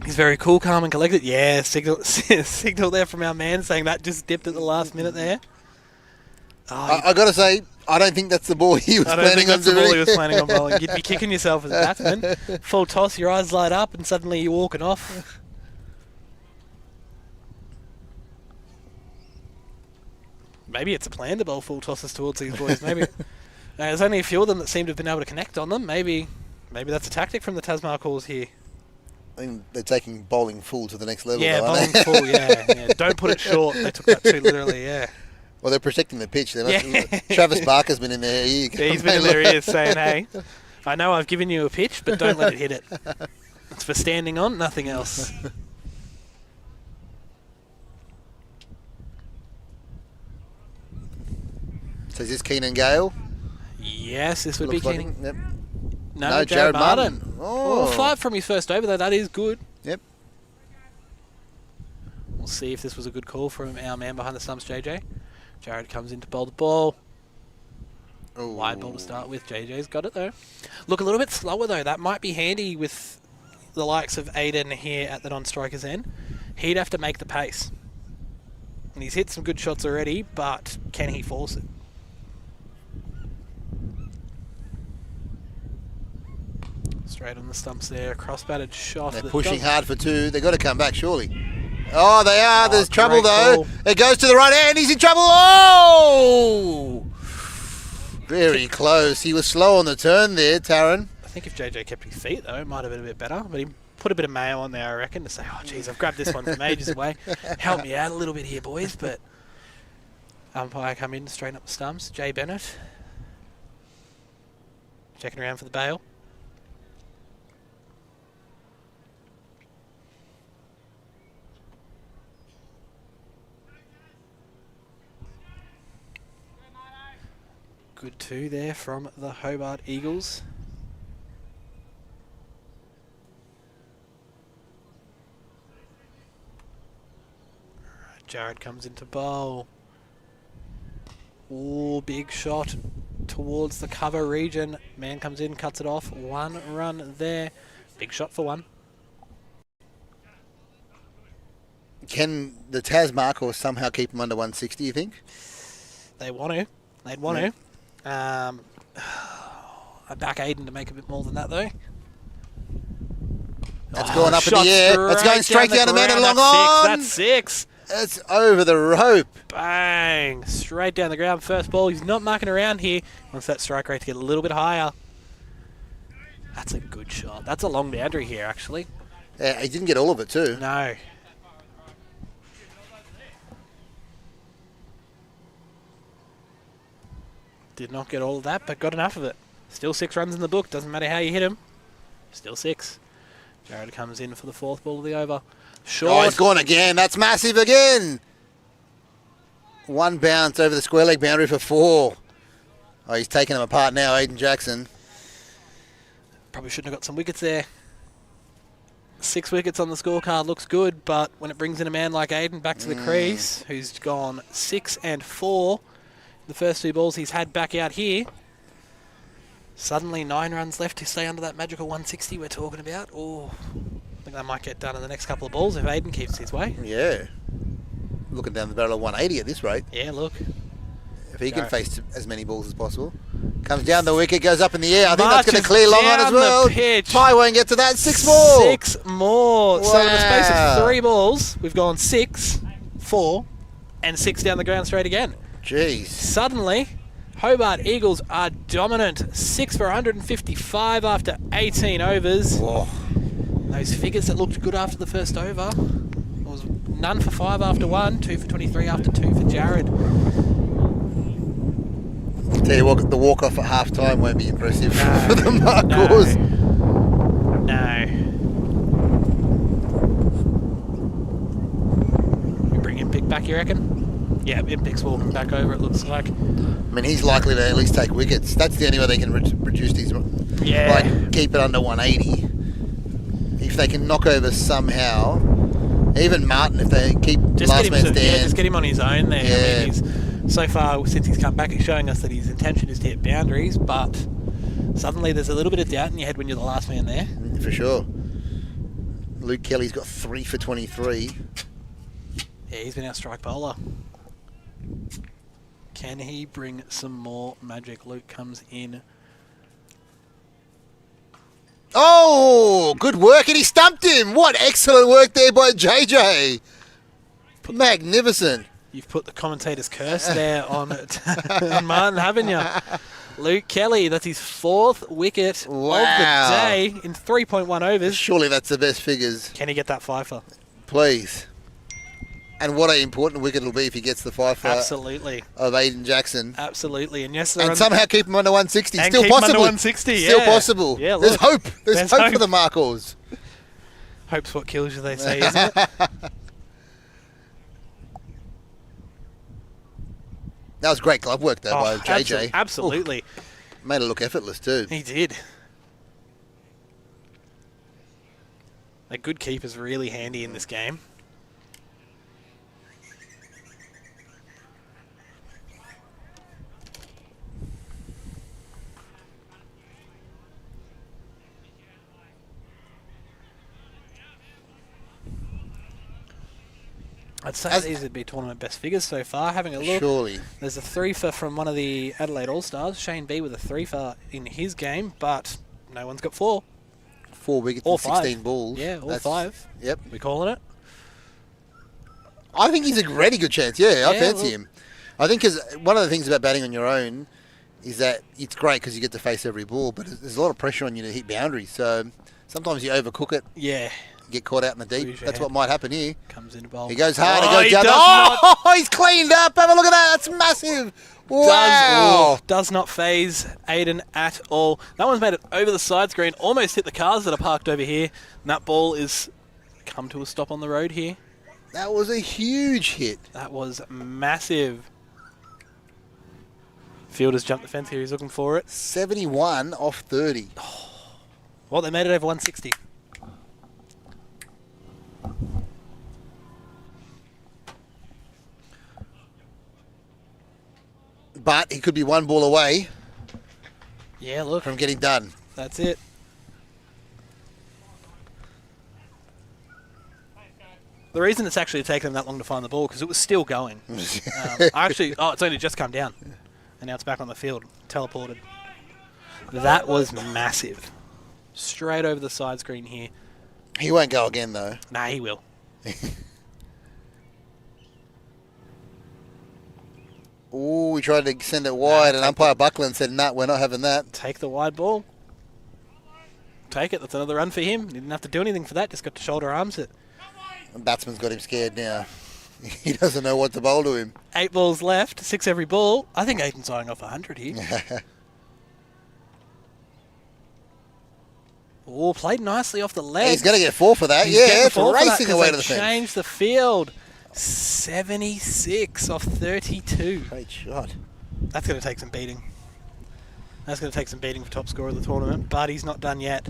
He's very cool, calm and collected. Yeah, signal there from our man saying that just dipped at the last minute there. Oh, I got to say, I don't think that's the ball he was planning on doing. I don't think that's the ball he was planning on bowling. You'd be kicking yourself as a batsman. Full toss, your eyes light up, and suddenly you're walking off. Maybe it's a plan to bowl full tosses towards these boys. Maybe there's only a few of them that seem to have been able to connect on them. Maybe that's a tactic from the Tazz Markhors here. I think they're taking bowling full to the next level. Yeah, though, bowling aren't they? full, yeah. Don't put it short. They took that too literally, yeah. Well, they're protecting the pitch. They must, Yeah. Travis Barker's been in there. He's been in their ears saying, hey, I know I've given you a pitch, but don't let it hit it. It's for standing on, nothing else. So is this Keenan Gale? Yes, this would Looks be like Keenan. him. Yep. No, Jared Martin. Oh. 5 from his first over, though. That is good. Yep. We'll see if this was a good call from our man behind the stumps, JJ. Jared comes in to bowl the ball. Ooh. Wide ball to start with. JJ's got it, though. Look a little bit slower, though. That might be handy with the likes of Aiden here at the non-striker's end. He'd have to make the pace. And he's hit some good shots already, but can he force it? Straight on the stumps there. Cross-batted shot. They're that pushing doesn't- hard for 2. They've got to come back, surely. Oh, they are. There's trouble, great though. call. It goes to the right hand. He's in trouble. Oh! Very close. He was slow on the turn there, Taran. I think if JJ kept his feet, though, it might have been a bit better. But he put a bit of mayo on there, I reckon, to say, oh, geez, I've grabbed this one from ages away. Help me out a little bit here, boys. But umpire come in, straighten up the stumps. Jay Bennett. Checking around for the bail. Good 2 there from the Hobart Eagles. Jared comes into bowl. Ooh, big shot towards the cover region. Man comes in, cuts it off. 1 run there. Big shot for 1. Can the Tazz Markhors somehow keep him under 160, you think? They want to. They'd want to. I back Aiden to make a bit more than that, though. That's going up in shot the air. That's going straight down the man and long on. That's 6. It's over the rope. Bang! Straight down the ground. First ball. He's not mucking around here. Wants that strike rate to get a little bit higher. That's a good shot. That's a long boundary here, actually. Yeah, he didn't get all of it, too. No. Did not get all of that, but got enough of it. Still 6 runs in the book. Doesn't matter how you hit him. Still 6. Jared comes in for the 4th ball of the over. Short. Oh, it's gone again. That's massive again. 1 bounce over the square leg boundary for 4. Oh, he's taking them apart now, Aiden Jackson. Probably shouldn't have got some wickets there. 6 wickets on the scorecard looks good, but when it brings in a man like Aiden back to the crease, who's gone 6 and 4, the first 2 balls he's had back out here, suddenly 9 runs left to stay under that magical 160 we're talking about. Oh, I think that might get done in the next couple of balls if Aiden keeps his way. Yeah. Looking down the barrel of 180 at this rate. Yeah, look. If he can face as many balls as possible. Comes down the wicket, goes up in the air. I think that's going Marches to clear long on as down well. the pitch. Ty won't get to that. 6 more. 6 more. So in the space Wow. of 3 balls, we've gone 6, 4, and 6 down the ground straight again. Jeez. Suddenly, Hobart Eagles are dominant. 6 for 155 after 18 overs. Whoa. Those figures that looked good after the first over. It was none for 5 after 1, 2 for 23 after 2 for Jared. Tell you what, the walk-off at half-time won't be impressive for the Markhors. No. We bring Impic back, you reckon? Yeah, Impic's walking back over, it looks like. I mean, he's likely to at least take wickets. That's the only way they can reduce these. Yeah. Like, keep it under 180. If they can knock over somehow, even Martin, if they keep last man stand. Yeah, just get him on his own there. Yeah. I mean, so far, since he's come back, he's showing us that his intention is to hit boundaries, but suddenly there's a little bit of doubt in your head when you're the last man there. For sure. Luke Kelly's got 3 for 23. Yeah, he's been our strike bowler. Can he bring some more magic? Luke comes in. Oh, good work, and he stumped him. What excellent work there by JJ. Magnificent. You've put the commentator's curse there on Martin, haven't you? Luke Kelly, that's his 4th wicket of the day in 3.1 overs. Surely that's the best figures. Can he get that fifer? Please. And what an important wicket it'll be if he gets the fifer. Absolutely. Of Aiden Jackson. Absolutely. And yes, and somehow keep him under 160. And Still keep him possible. under 160, Still yeah. possible. Yeah, There's look. hope. There's hope for the Markhors. Hope's what kills you, they say, isn't it? That was great glove work, though, by JJ. Absolutely. Ooh, made it look effortless, too. He did. A good keeper's really handy in this game. I'd say these would be tournament best figures so far. Having a look, surely. There's a 3-for from one of the Adelaide All-Stars, Shane B with a 3-for in his game, but no one's got 4. 4 wickets and 16 balls. Yeah, or 5. Yep. We calling it? I think he's a really good chance. Yeah, I fancy him. I think because one of the things about batting on your own is that it's great because you get to face every ball, but there's a lot of pressure on you to hit boundaries. So sometimes you overcook it. Yeah. Get caught out in the deep. That's what might happen here. Comes in a bowl. He goes hard. He goes down. Oh, he's cleaned up. Have a look at that. That's massive. Wow. Does not phase Aiden at all. That one's made it over the side screen. Almost hit the cars that are parked over here. And that ball is come to a stop on the road here. That was a huge hit. That was massive. Fielder's jumped the fence here. He's looking for it. 71 off 30. Well, they made it over 160. But he could be one ball away. Yeah, look. From getting done. That's it. The reason it's actually taken them that long to find the ball because it was still going. It's only just come down. And now it's back on the field. Teleported. That was massive. Straight over the side screen here. He won't go again, though. Nah, he will. Oh, we tried to send it wide, and umpire Buckland said, "No, we're not having that." Take the wide ball. Take it. That's another run for him. He didn't have to do anything for that. Just got to shoulder arms it. The batsman's got him scared now. He doesn't know what to bowl to him. 8 balls left. 6 every ball. I think Aiden's eyeing off 100 here. Oh, played nicely off the legs. He's going to get 4 for that. It's racing away to the fence. Change the field. 76 off 32. Great shot. That's going to take some beating. That's going to take some beating for top scorer of the tournament, but he's not done yet.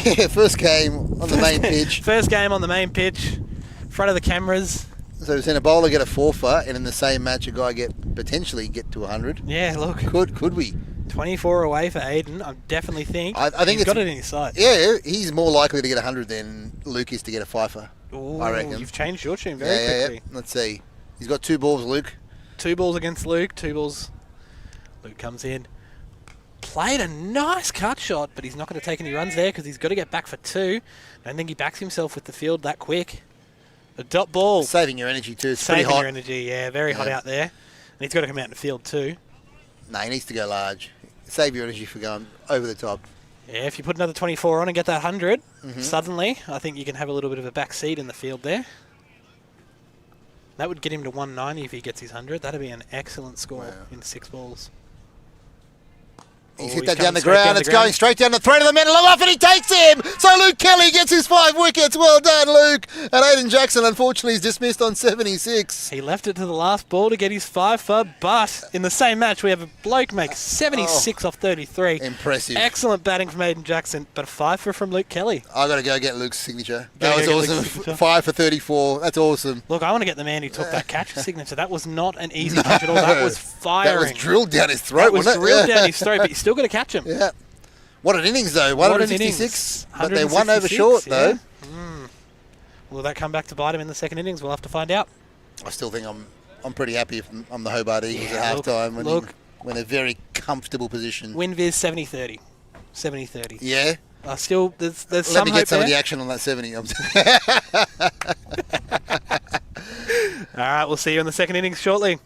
Yeah, first game on the main pitch. First game on the main pitch, in front of the cameras. So we've seen a bowler get a 4-for, and in the same match a guy potentially get to 100. Yeah, look. Could we? 24 away for Aiden. I definitely think I think he's got it in his sights. Yeah, he's more likely to get 100 than Luke is to get a 5-for. Ooh, I reckon. You've changed your tune very quickly. Yeah. Let's see. He's got 2 balls, Luke. 2 balls against Luke. 2 balls. Luke comes in. Played a nice cut shot, but he's not going to take any runs there because he's got to get back for 2. I don't think he backs himself with the field that quick. A dot ball. Saving your energy too. It's Saving pretty hot. your energy, yeah. Very hot out there. And he's got to come out in the field too. No, he needs to go large. Save your energy for going over the top. Yeah, if you put another 24 on and get that 100, suddenly I think you can have a little bit of a back seat in the field there. That would get him to 190 if he gets his 100. That'd be an excellent score in 6 balls. He's hit that down the ground. It's going straight down the thread of the middle. Off and he takes him. So Luke Kelly gets his 5 wickets. Well done, Luke. And Aiden Jackson, unfortunately, is dismissed on 76. He left it to the last ball to get his 5-for, but in the same match, we have a bloke make 76 off 33. Impressive. Excellent batting from Aiden Jackson, but a 5-for from Luke Kelly. I've got to go get Luke's signature. That was awesome. 5 for 34. That's awesome. Look, I want to get the man who took that catch signature. That was not an easy catch at all. That was firing. That was drilled down his throat, wasn't it? Drilled down his throat, but you still got to catch him. Yeah. What an innings, though. 166. But they won over short, though. Will that come back to bite him in the second innings? We'll have to find out. I still think I'm pretty happy if I'm the Hobart Eagles at half-time when they're in a very comfortable position. WinViz 70-30. 70-30. Yeah. Still, there's some hope there. Let me get some of the action on that 70. All right, we'll see you in the second innings shortly.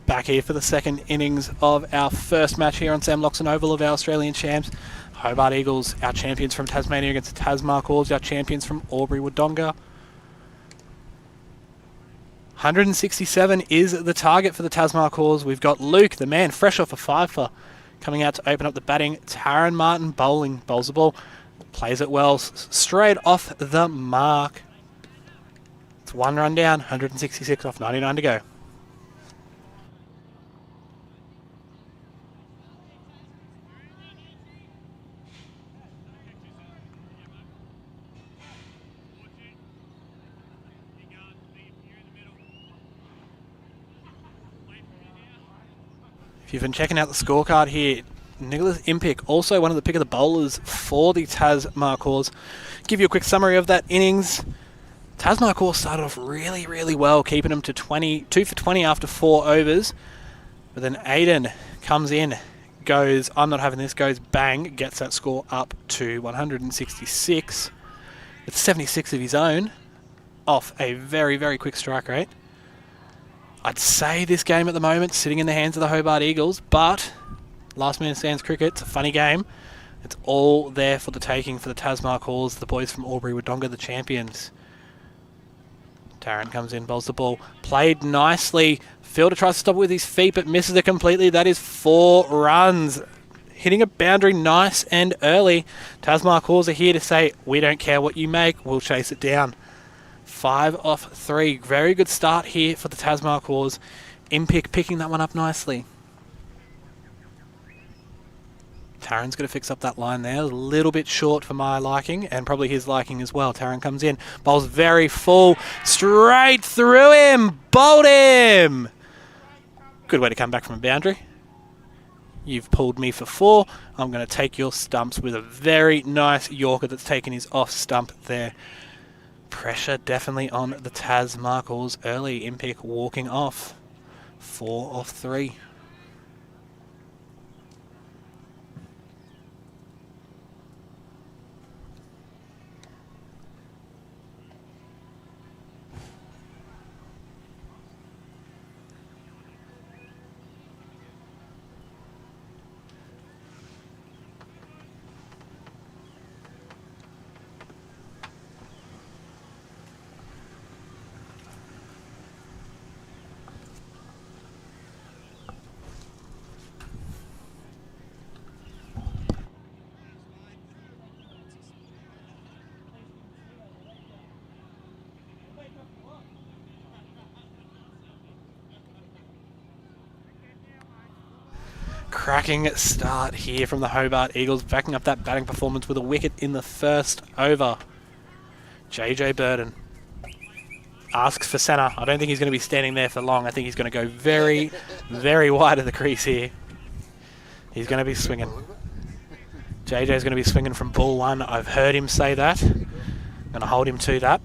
Back here for the second innings of our first match here on Sam Loxton Oval of our Australian champs. Hobart Eagles, our champions from Tasmania, against the Tazz Markhors, our champions from Albury-Wodonga. 167 is the target for the Tazz Markhors. We've got Luke, the man, fresh off a fifer, coming out to open up the batting. Taron Martin bowls the ball. Plays it well, straight off the mark. It's 1 run down, 166 off 99 to go. If you've been checking out the scorecard here, Nicholas Impic, also one of the pick of the bowlers for the Tazz Markhors. Give you a quick summary of that innings. Tazz Markhors started off really, really well, keeping them to 2 for 20 after 4 overs. But then Aiden comes in, goes, I'm not having this, goes bang, gets that score up to 166. With 76 of his own, off a very, very quick strike rate. I'd say this game at the moment sitting in the hands of the Hobart Eagles, but last man stands cricket. It's a funny game. It's all there for the taking for the Tazz Markhors, the boys from Albury-Wodonga, the champions. Taron comes in, bowls the ball. Played nicely. Fielder tries to stop it with his feet, but misses it completely. That is 4 runs. Hitting a boundary nice and early. Tazz Markhors are here to say, we don't care what you make, we'll chase it down. 5 off 3. Very good start here for the Tazz Markhors. Impic picking that one up nicely. Taron's going to fix up that line there. A little bit short for my liking, and probably his liking as well. Taron comes in, bowls very full, straight through him, bowled him. Good way to come back from a boundary. You've pulled me for 4. I'm going to take your stumps with a very nice Yorker that's taken his off stump there. Pressure definitely on the Tazz Markhors early. Impic walking off. 4 off 3. Cracking start here from the Hobart Eagles, backing up that batting performance with a wicket in the first over. JJ Burden asks for centre. I don't think he's going to be standing there for long. I think he's going to go very, very wide of the crease here. He's going to be swinging. JJ's going to be swinging from ball 1. I've heard him say that. I'm going to hold him to that.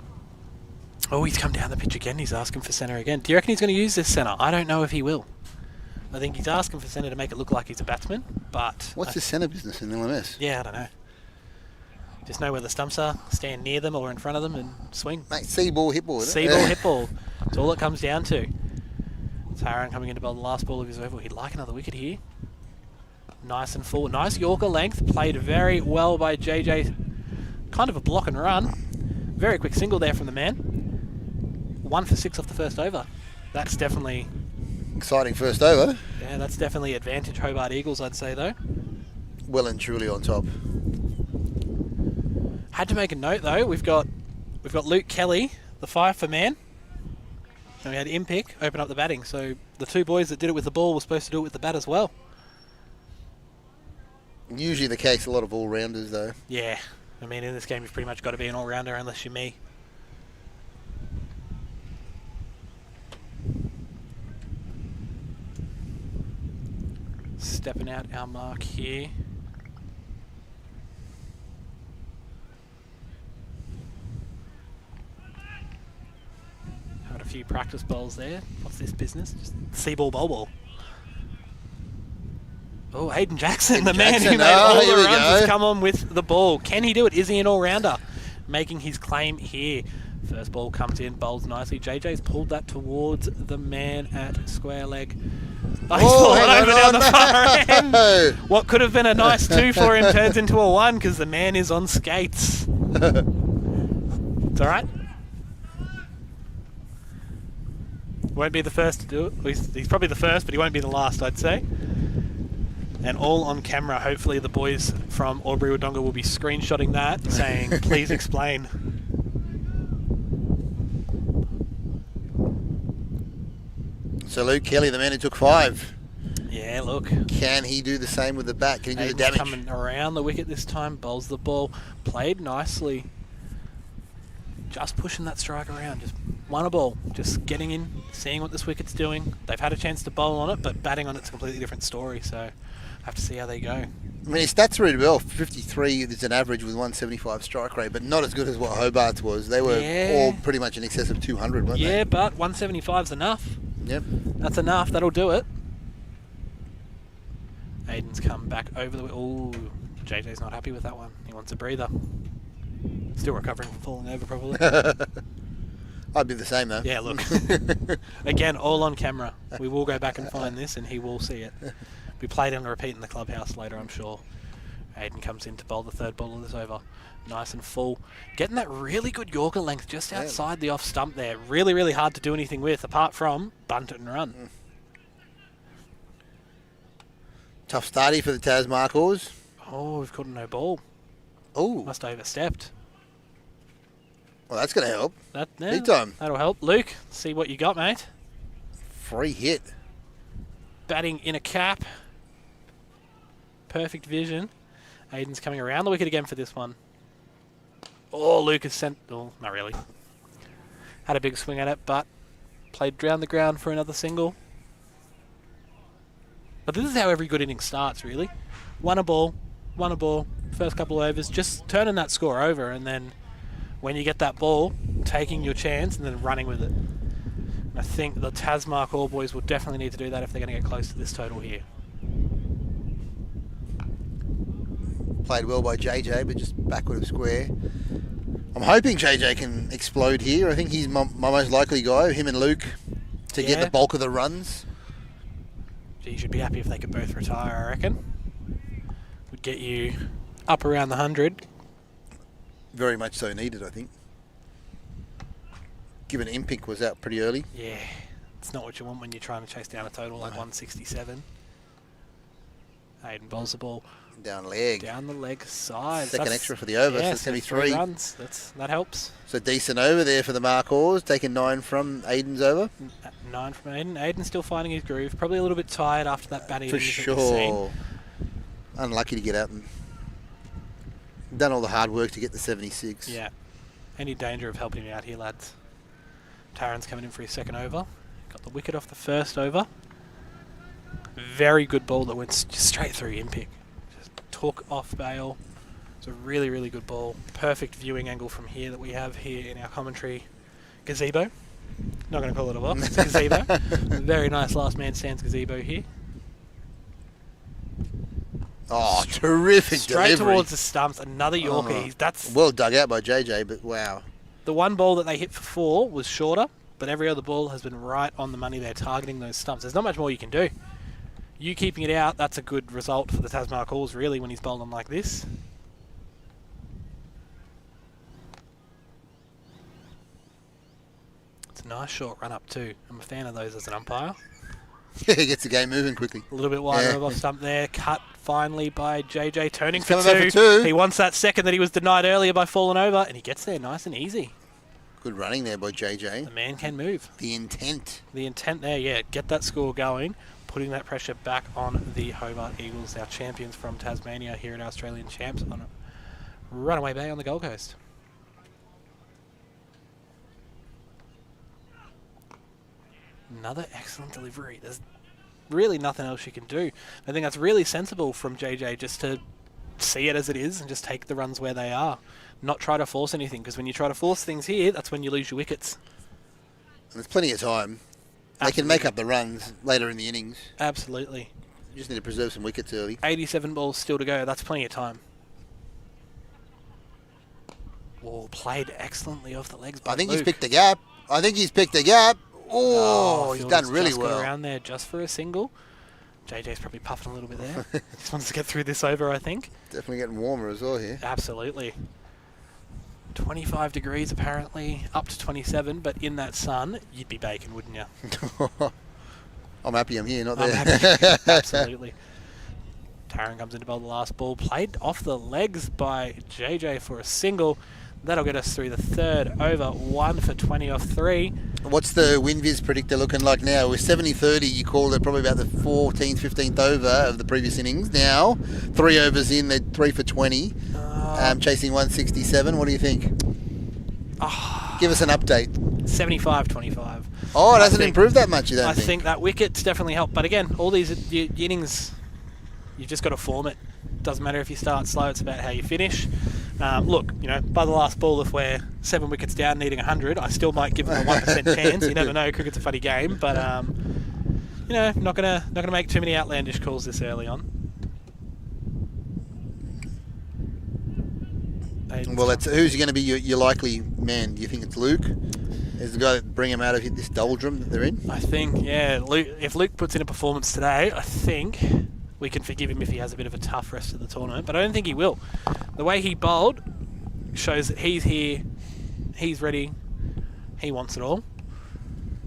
Oh, he's come down the pitch again. He's asking for centre again. Do you reckon he's going to use this centre? I don't know if he will. I think he's asking for centre to make it look like he's a batsman, but... What's his centre business in LMS? Yeah, I don't know. Just know where the stumps are, stand near them or in front of them and swing. Mate, see ball, hit ball, isn't it? See ball, hit ball. That's all it comes down to. Taron coming in to bowl the last ball of his over. He'd like another wicket here. Nice and full. Nice Yorker length. Played very well by JJ. Kind of a block and run. Very quick single there from the man. 1 for 6 off the first over. That's definitely... exciting first over. Yeah, that's definitely advantage Hobart Eagles, I'd say, though. Well and truly on top. Had to make a note, though. We've got Luke Kelly, the 5 for man. And we had Impic open up the batting. So the 2 boys that did it with the ball were supposed to do it with the bat as well. Usually the case, a lot of all-rounders, though. Yeah. I mean, in this game, you've pretty much got to be an all-rounder unless you're me. Stepping out our mark here. Had a few practice bowls there. What's this business? Just see ball, bowl ball. Oh, Aiden Jackson, the man who made all the runs, has come on with the ball. Can he do it? Is he an all-rounder? Making his claim here. First ball comes in, bowls nicely. JJ's pulled that towards the man at square leg. Oh, he's fallen over down the far end. No. What could have been a nice 2 for him turns into a 1 because the man is on skates. It's all right. Won't be the first to do it. He's probably the first, but he won't be the last, I'd say. And all on camera. Hopefully the boys from Albury Wodonga will be screenshotting that, saying, please explain. So Luke Kelly, the man who took 5. Yeah, look. Can he do the same with the bat? Can he do the Aiden's damage? coming around the wicket this time, bowls the ball. Played nicely. Just pushing that strike around. Just won a ball. Just getting in, seeing what this wicket's doing. They've had a chance to bowl on it, but batting on it's a completely different story, so have to see how they go. I mean, his stats really well. 53 is an average with 175 strike rate, but not as good as what Hobart's was. They were all pretty much in excess of 200, weren't they? Yeah, but 175's enough. Yep. That's enough. That'll do it. Aiden's come back over the... Ooh, JJ's not happy with that one. He wants a breather. Still recovering from falling over, probably. I'd be the same, though. Yeah, look. Again, all on camera. We will go back and find this, and he will see it. We played on a repeat in the clubhouse later, I'm sure. Aiden comes in to bowl the third ball of this over. Nice and full. Getting that really good Yorker length just outside the off stump there. Really, really hard to do anything with, apart from bunt it and run. Tough starty for the Tazz Markhors. Oh, we've caught a no ball. Oh. Must have overstepped. Well, that's going to help. Big time. That'll help. Luke, see what you got, mate. Free hit. Batting in a cap. Perfect vision. Aiden's coming around the wicket again for this one. Oh, Luke has sent... Oh, not really. Had a big swing at it, but played down the ground for another single. But this is how every good inning starts, really. Won a ball, first couple of overs, just turning that score over, and then when you get that ball, taking your chance and then running with it. And I think the Tazz Markhors boys will definitely need to do that if they're going to get close to this total here. Played well by JJ, but just backward of square. I'm hoping JJ can explode here. I think he's my most likely guy, him and Luke, to get the bulk of the runs. You should be happy if they could both retire, I reckon. Would get you up around the 100. Very much so needed, I think. Given Impic was out pretty early. Yeah, it's not what you want when you're trying to chase down a total like 167. Aiden bowls the ball. Down leg. Down the leg side. Second extra for the over, so it's going to be 3 runs. That helps. So decent over there for the Markhors, taking 9 from Aiden's over. 9 from Aiden. Aiden's still finding his groove. Probably a little bit tired after that batting. For sure. Unlucky to get out and done all the hard work to get the 76. Yeah. Any danger of helping him out here, lads? Taran's coming in for his second over. Got the wicket off the first over. Very good ball that went straight through Impic. Just took off bail. It's a really, really good ball. Perfect viewing angle from here that we have here in our commentary gazebo. Not going to call it a box, it's a gazebo. Very nice last man stands gazebo here. Oh, terrific Straight delivery. towards the stumps, another Yorker. That's well dug out by JJ, but wow. The one ball that they hit for 4 was shorter, but every other ball has been right on the money. They're targeting those stumps. There's not much more you can do. You keeping it out, that's a good result for the Tazz Markhors, really, when he's bowled them like this. It's a nice short run up too. I'm a fan of those as an umpire. Yeah, he gets the game moving quickly. A little bit wider off stump there. Cut finally by JJ, turning for coming back for 2. He wants that second that he was denied earlier by falling over, and he gets there nice and easy. Good running there by JJ. The man can move. The intent. The intent there, yeah. Get that score going. Putting that pressure back on the Hobart Eagles, our champions from Tasmania here at our Australian Champs on Runaway Bay on the Gold Coast. Another excellent delivery. There's really nothing else you can do. I think that's really sensible from JJ, just to see it as it is and just take the runs where they are. Not try to force anything, because when you try to force things here, that's when you lose your wickets. And there's plenty of time. They can make up the runs later in the innings. Absolutely. You just need to preserve some wickets early. 87 balls still to go. That's plenty of time. Oh, played excellently off the legs by I think Luke. he's picked the gap. Oh, he's done really just well. Got around there just for a single. JJ's probably puffing a little bit there. Just wants to get through this over, I think. Definitely getting warmer as well here. Absolutely. 25 degrees apparently, up to 27, but in that sun, you'd be baking, wouldn't you? I'm happy I'm here, not I'm there. happy. Absolutely. Taryn comes in to bowl the last ball. Played off the legs by JJ for a single. That'll get us through the third over. 1 for 20 off 3. What's the WinViz predictor looking like now? With 70-30, you called it probably about the 14th, 15th over of the previous innings. Now, 3 overs in, they're 3 for 20. Chasing 167. What do you think? Give us an update. 75-25. Oh, it hasn't improved that much, you don't think? I think that wicket's definitely helped. But again, all these innings, you've just got to form it. Doesn't matter if you start slow, it's about how you finish. Look, by the last ball, if we're 7 wickets down needing 100, I still might give them a 1% chance. You never know, cricket's a funny game. But, not gonna make too many outlandish calls this early on. Well, who's going to be your likely man? Do you think it's Luke? Is the guy that bring him out of this doldrum that they're in? I think, Luke, if Luke puts in a performance today, I think we can forgive him if he has a bit of a tough rest of the tournament, but I don't think he will. The way he bowled shows that he's here, he's ready, he wants it all.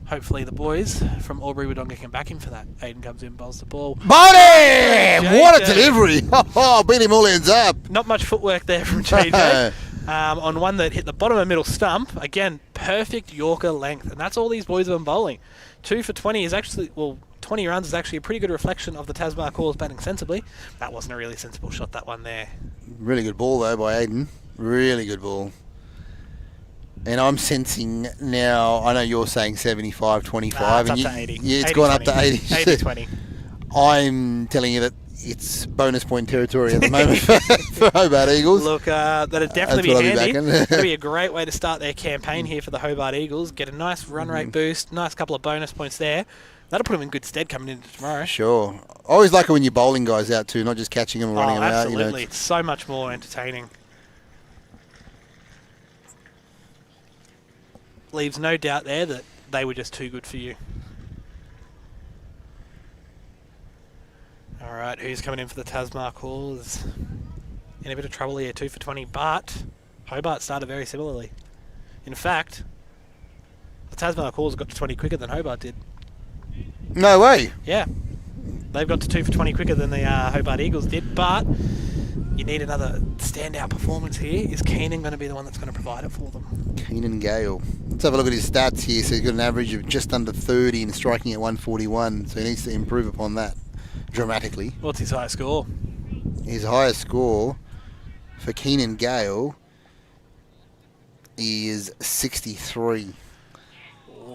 Hopefully the boys from Albury Wodonga can back him for that. Aiden comes in, bowls the ball. Body! What a delivery! Oh, beat him all ends up. Not much footwork there from JJ. On one that hit the bottom of middle stump. Again, perfect Yorker length, and that's all these boys have been bowling. 2 for 20 is actually, 20 runs is actually a pretty good reflection of the Tazz Markhors batting sensibly. That wasn't a really sensible shot, that one there. Really good ball, though, by Aiden. Really good ball. And I'm sensing now, I know you're saying 75-25. It's up to 80. Yeah, it's 80, gone 20. up to 80. 80-20. I'm telling you that it's bonus point territory at the moment for Hobart Eagles. Look, that'd definitely be handy. That'd be a great way to start their campaign here for the Hobart Eagles. Get a nice run rate boost, nice couple of bonus points there. That'll put them in good stead coming into tomorrow. Sure. I always like it when you're bowling guys out too, not just catching them and running them out. Absolutely. It's so much more entertaining. Leaves no doubt there that they were just too good for you. All right, who's coming in for the Tazz Markhors? In a bit of trouble here, 2 for 20, but Hobart started very similarly. In fact, the Tazz Markhors got to 20 quicker than Hobart did. No way. Yeah. They've got to 2 for 20 quicker than the Hobart Eagles did, but you need another standout performance here. Is Keenan going to be the one that's going to provide it for them? Keenan Gale. Let's have a look at his stats here. So he's got an average of just under 30 and striking at 141, so he needs to improve upon that dramatically. What's his highest score? His highest score for Keenan Gale is 63.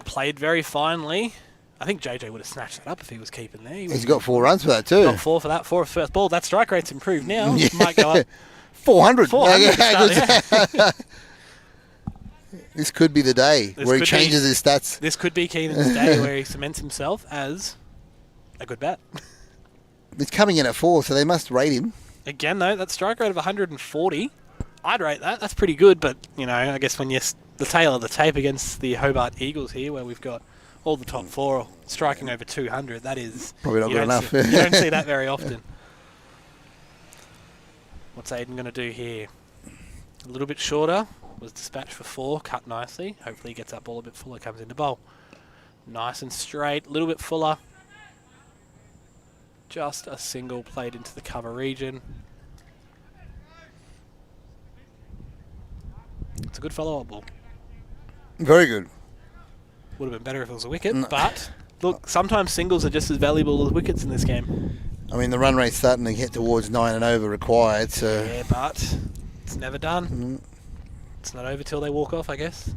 Played very finely. I think JJ would have snatched that up if he was keeping there. He's got 4 runs for that too. Got 4 for that, 4 for first ball. That strike rate's improved now. Yeah. Might go up 400. 400 This could be the day where he changes his stats. This could be Keenan's day where he cements himself as a good bat. He's coming in at 4, so they must rate him. Again, though, that strike rate of 140, I'd rate that. That's pretty good, but, I guess when you're the tail of the tape against the Hobart Eagles here, where we've got all the top 4 striking over 200, that is... Probably not good enough. You don't see that very often. What's Aiden going to do here? A little bit shorter. Was dispatched for 4, cut nicely. Hopefully he gets that ball a bit fuller, comes into bowl. Nice and straight, a little bit fuller. Just a single played into the cover region. It's a good follow-up ball. Very good. Would have been better if it was a wicket, but look, sometimes singles are just as valuable as wickets in this game. I mean, the run rate's starting to get towards 9 and over required, so... Yeah, but it's never done. It's not over till they walk off, I guess.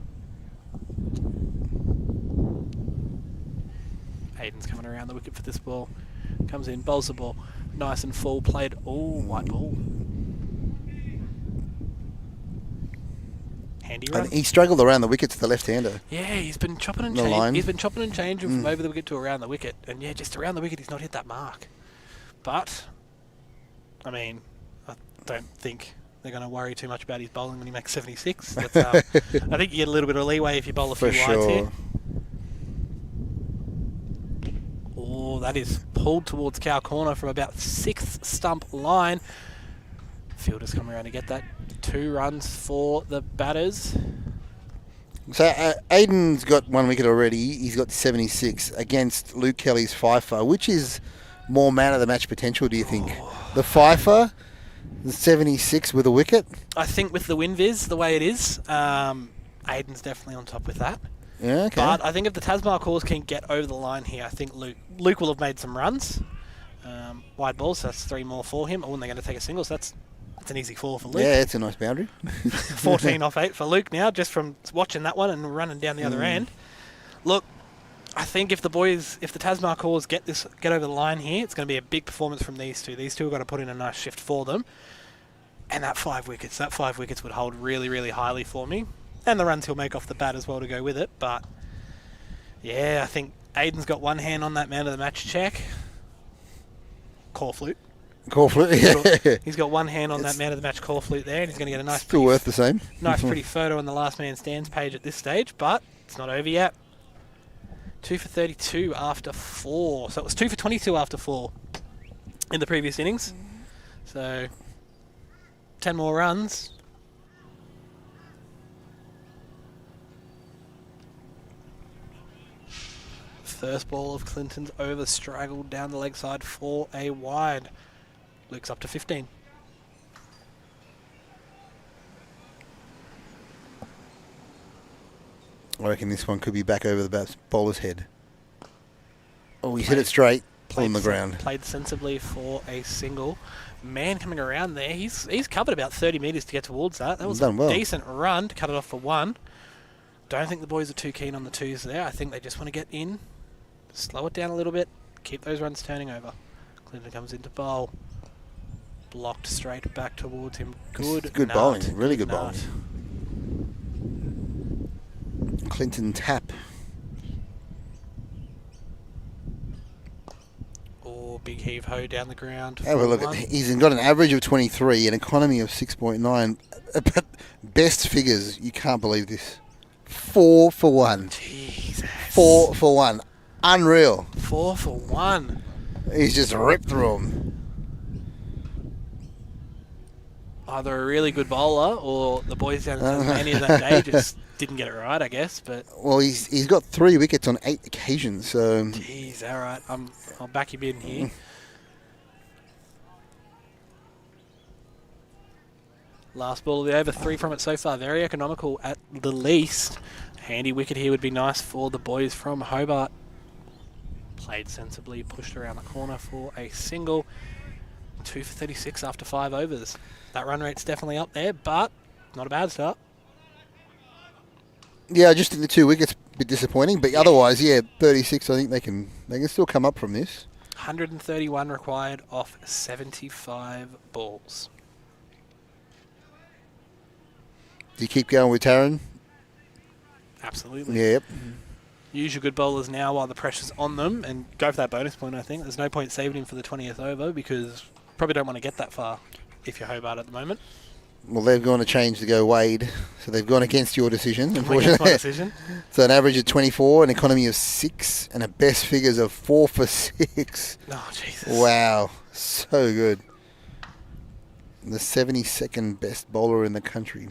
Aiden's coming around the wicket for this ball. Comes in, bowls the ball. Nice and full, played. Oh, white ball. Handy run. He struggled around the wicket to the left-hander. Yeah, he's been chopping and changing. He's been chopping and changing from over the wicket to around the wicket. And yeah, just around the wicket, he's not hit that mark. But, I mean, I don't think they're going to worry too much about his bowling when he makes 76. But, I think you get a little bit of leeway if you bowl a few wides here. Oh, that is pulled towards cow corner from about 6th stump line. Fielder's coming around to get that. 2 runs for the batters. So Aiden's got 1 wicket already. He's got 76 against Luke Kelly's fifer. Which is more man of the match potential, do you think? The fifer, the 76 with a wicket? I think with the win viz, the way it is, Aiden's definitely on top with that. Yeah, okay. But I think if the Tazz Markhors can get over the line here, I think Luke will have made some runs. Wide balls, so that's 3 more for him. Oh, and they're going to take a single, so that's an easy 4 for Luke. Yeah, it's a nice boundary. 14 off 8 for Luke now, just from watching that one and running down the other end. Look, I think if the Tazz Markhors get over the line here, it's going to be a big performance from these two. These two have got to put in a nice shift for them. And that 5 wickets would hold really, really highly for me. And the runs he'll make off the bat as well to go with it. But, yeah, I think Aiden's got 1 hand on that man of the match check. Call flute. Call flute, yeah. He's got 1 hand on that man of the match call flute there, and he's going to get a nice, still worth the same. Nice, pretty photo on the last man stands page at this stage, but it's not over yet. 2 for 32 after 4. So it was 2 for 22 after 4 in the previous innings. So 10 more runs. First ball of Clinton's over, straggled down the leg side for a wide. Luke's up to 15. I reckon this one could be back over the bowler's head. Oh, he hit it straight, on the ground. Played sensibly for a single. Man coming around there, he's covered about 30 metres to get towards that. That was a decent run to cut it off for 1. Don't think the boys are too keen on the 2s there. I think they just want to get in, slow it down a little bit, keep those runs turning over. Clinton comes into bowl. Blocked straight back towards him. Good bowling, really good bowling. Clinton tap. Oh, big heave-ho down the ground. Have a look at, he's got an average of 23, an economy of 6.9. But best figures, you can't believe this. 4 for 1. Jesus. 4 for 1. Unreal. 4 for 1. He's just ripped through them. Either a really good bowler or the boys down in Tasmania that day just didn't get it right, I guess. But well, he's got 3 wickets on 8 occasions. So jeez, all right, I'll back you in here. Last ball of the over, 3 from it so far. Very economical at the least. Handy wicket here would be nice for the boys from Hobart. Played sensibly, pushed around the corner for a single. 2 for 36 after 5 overs. That run rate's definitely up there, but not a bad start. Yeah, I just think the 2 wickets a bit disappointing, but otherwise, yeah, 36. I think they can still come up from this. 131 required off 75 balls. Do you keep going with Taran? Absolutely. Yep. Use your good bowlers now while the pressure's on them and go for that bonus point, I think. There's no point saving him for the 20th over because probably don't want to get that far if you're Hobart at the moment. Well, they've gone to change to go Wade, so they've gone against your decision, unfortunately. Against my decision. So an average of 24, an economy of 6, and a best figures of 4 for 6. Oh, Jesus. Wow. So good. The 72nd best bowler in the country.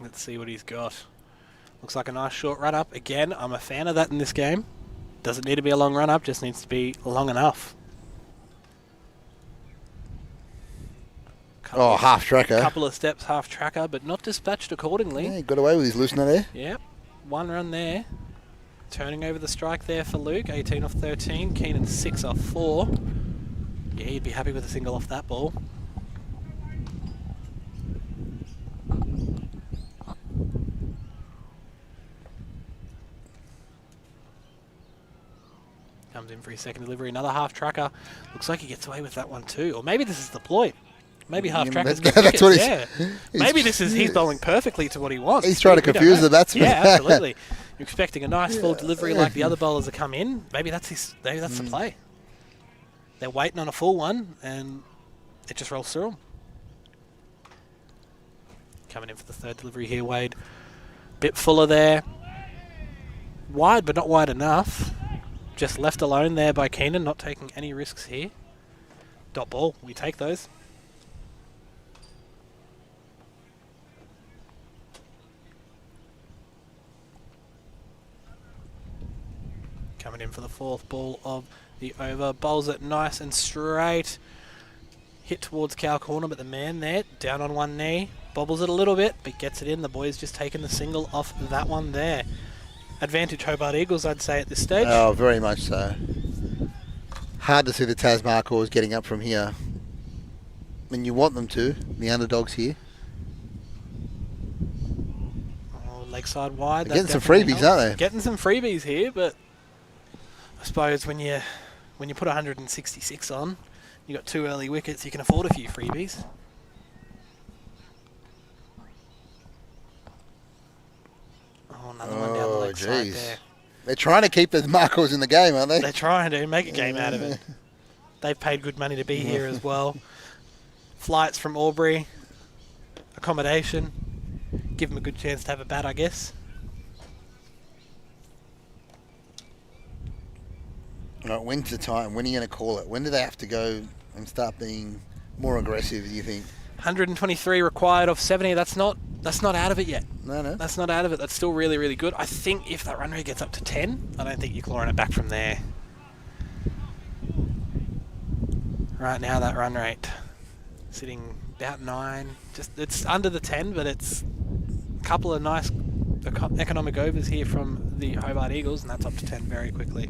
Let's see what he's got. Looks like a nice short run-up. Again, I'm a fan of that in this game. Doesn't need to be a long run-up, just needs to be long enough. Half tracker. Couple of steps, half tracker, but not dispatched accordingly. Yeah, he got away with his loosener there. Yep, 1 run there. Turning over the strike there for Luke. 18 off 13. Keenan 6 off 4. Yeah, he'd be happy with a single off that ball. Comes in for his second delivery. Another half tracker. Looks like he gets away with that one too. Or maybe this is the ploy. Maybe half trackers. That's what Maybe he's bowling perfectly to what he wants. He's trying to confuse the batsman. Yeah, absolutely. You're expecting a nice full delivery like the other bowlers that come in. Maybe that's the play. They're waiting on a full one and it just rolls through them. Coming in for the third delivery here, Wade. Bit fuller there. Wide, but not wide enough. Just left alone there by Keenan, not taking any risks here. Dot ball, we take those. Coming in for the fourth ball of the over. Bowls it nice and straight. Hit towards cow corner, but the man there, down on one knee. Bobbles it a little bit, but gets it in. The boys just taking the single off that one there. Advantage Hobart Eagles, I'd say, at this stage. Oh, very much so. Hard to see the Tazz Markhors getting up from here. And you want them to, the underdogs here. Oh, leg side wide. They're getting some freebies, helps. aren't they? Getting some freebies here, but I suppose when you put 166 on, you got 2 early wickets, you can afford a few freebies. Oh, another one down the leg side there. They're trying to keep the Markhors in the game, aren't they? They're trying to make a game out of it. They've paid good money to be here as well. Flights from Albury, accommodation, give them a good chance to have a bat, I guess. Right, when's the time? When are you going to call it? When do they have to go and start being more aggressive, do you think? 123 required off 70. That's not out of it yet. No. That's not out of it. That's still really, really good. I think if that run rate gets up to 10, I don't think you're clawing it back from there. Right now, that run rate sitting about 9. It's under the 10, but it's a couple of nice economic overs here from the Hobart Eagles, and that's up to 10 very quickly.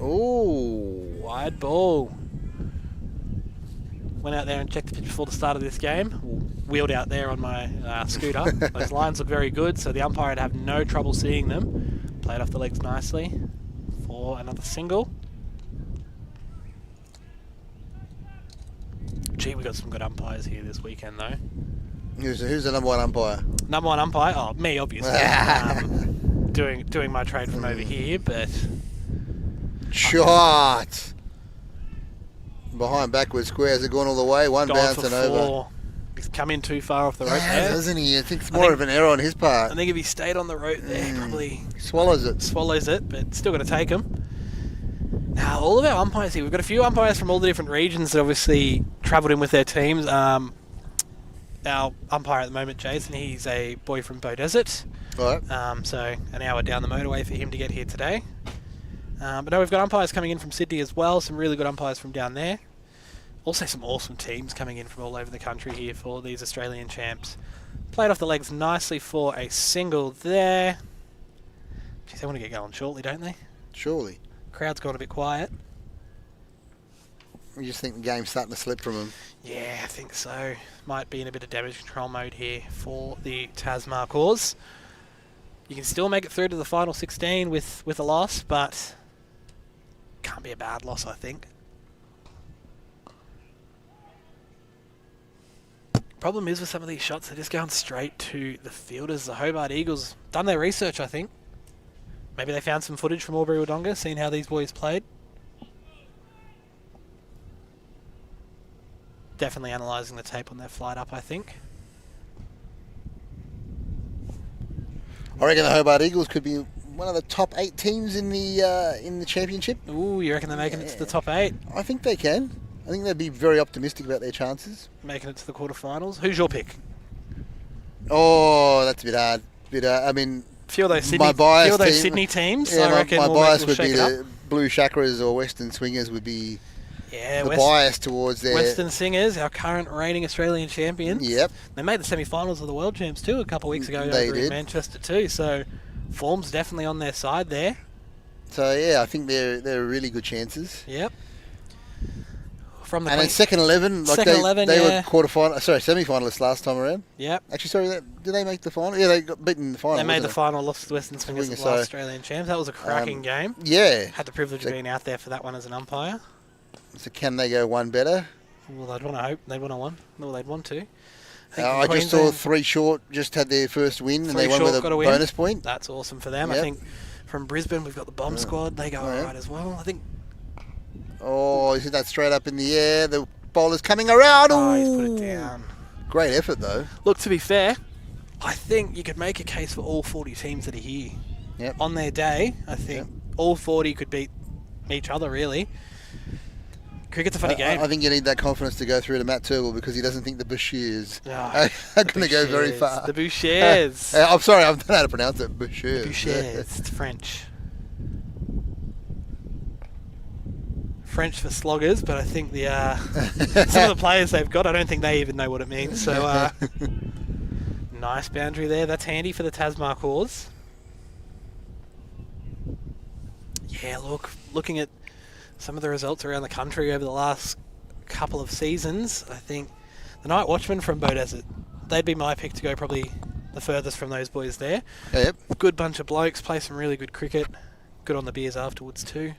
Oh, wide ball. Went out there and checked the pitch before the start of this game. Wheeled out there on my scooter. Those lines look very good, so the umpire would have no trouble seeing them. Played off the legs nicely for another single. Gee, we got some good umpires here this weekend, though. Who's the number one umpire? Number one umpire? Oh, me, obviously. Doing my trade from over here, but... Shot! Behind backward square. Has it gone all the way? One bounce and over. He's come in too far off the rope there. Doesn't he? I think it's more think of an error on his part. I think if he stayed on the rope there, probably... Swallows it, but still going to take him. Now, all of our umpires here, we've got a few umpires from all the different regions that obviously travelled in with their teams. Our umpire at the moment, Jason, he's a boy from Beaudesert. Right. So an hour down the motorway for him to get here today. But no, we've got umpires coming in from Sydney as well, some really good umpires from down there. Also some awesome teams coming in from all over the country here for these Australian champs. Played off the legs nicely for a single there. Geez, they want to get going shortly, don't they? Surely. Crowd's gone a bit quiet. You just think the game's starting to slip from them? Yeah, I think so. Might be in a bit of damage control mode here for the Tazz Markhors. You can still make it through to the final 16 with a loss, but can't be a bad loss, I think. Problem is with some of these shots, they're just going straight to the fielders. The Hobart Eagles done their research, I think. Maybe they found some footage from Albury Wodonga, seen how these boys played. Definitely analysing the tape on their flight up, I think. I reckon the Hobart Eagles could be one of the top 8 teams in the championship. Ooh, you reckon they're making it to the top 8? I think they can. I think they'd be very optimistic about their chances. Making it to the quarterfinals. Who's your pick? Oh, that's a bit hard. I mean, few of those Sydney teams. Yeah, I reckon my bias would be the Blue Chakras or Western Swingers would be the bias towards their... Western Singers, our current reigning Australian champions. Yep. They made the semi-finals of the World Champs too a couple of weeks ago over in Manchester too, so form's definitely on their side there. So yeah, I think they're really good chances. Yep. From the and then second 11, like they were semi-finalists last time around. Yep. Actually, sorry, did they make the final? Yeah, they got beaten in the final. They made the final, lost to the Western Swingers as the last Australian champs. That was a cracking game. Yeah. Had the privilege of being out there for that one as an umpire. So can they go one better? Well, they'd want to hope. They'd want to one. Well, they'd want to. I just saw 3 short just had their first win and they won with a bonus point. That's awesome for them. Yep. I think from Brisbane we've got the bomb squad. They go all right as well. I think. Oh, you hit that straight up in the air. The bowler's coming around. Oh, he's put it down. Great effort, though. Look, to be fair, I think you could make a case for all 40 teams that are here. on their day. I think all 40 could beat each other, really. Cricket's a funny game. I think you need that confidence to go through to Matt Turble because he doesn't think the Bouchers are going to go very far. The Bouchers. I'm sorry, I don't know how to pronounce it. Bouchers. Bouchers. It's French. French for sloggers, but I think the some of the players they've got, I don't think they even know what it means. So nice boundary there. That's handy for the Tazz Markhors. Yeah, looking at some of the results around the country over the last couple of seasons, I think the Night Watchmen from Bow Desert, they'd be my pick to go probably the furthest from those boys there. Yep. Good bunch of blokes, play some really good cricket. Good on the beers afterwards too.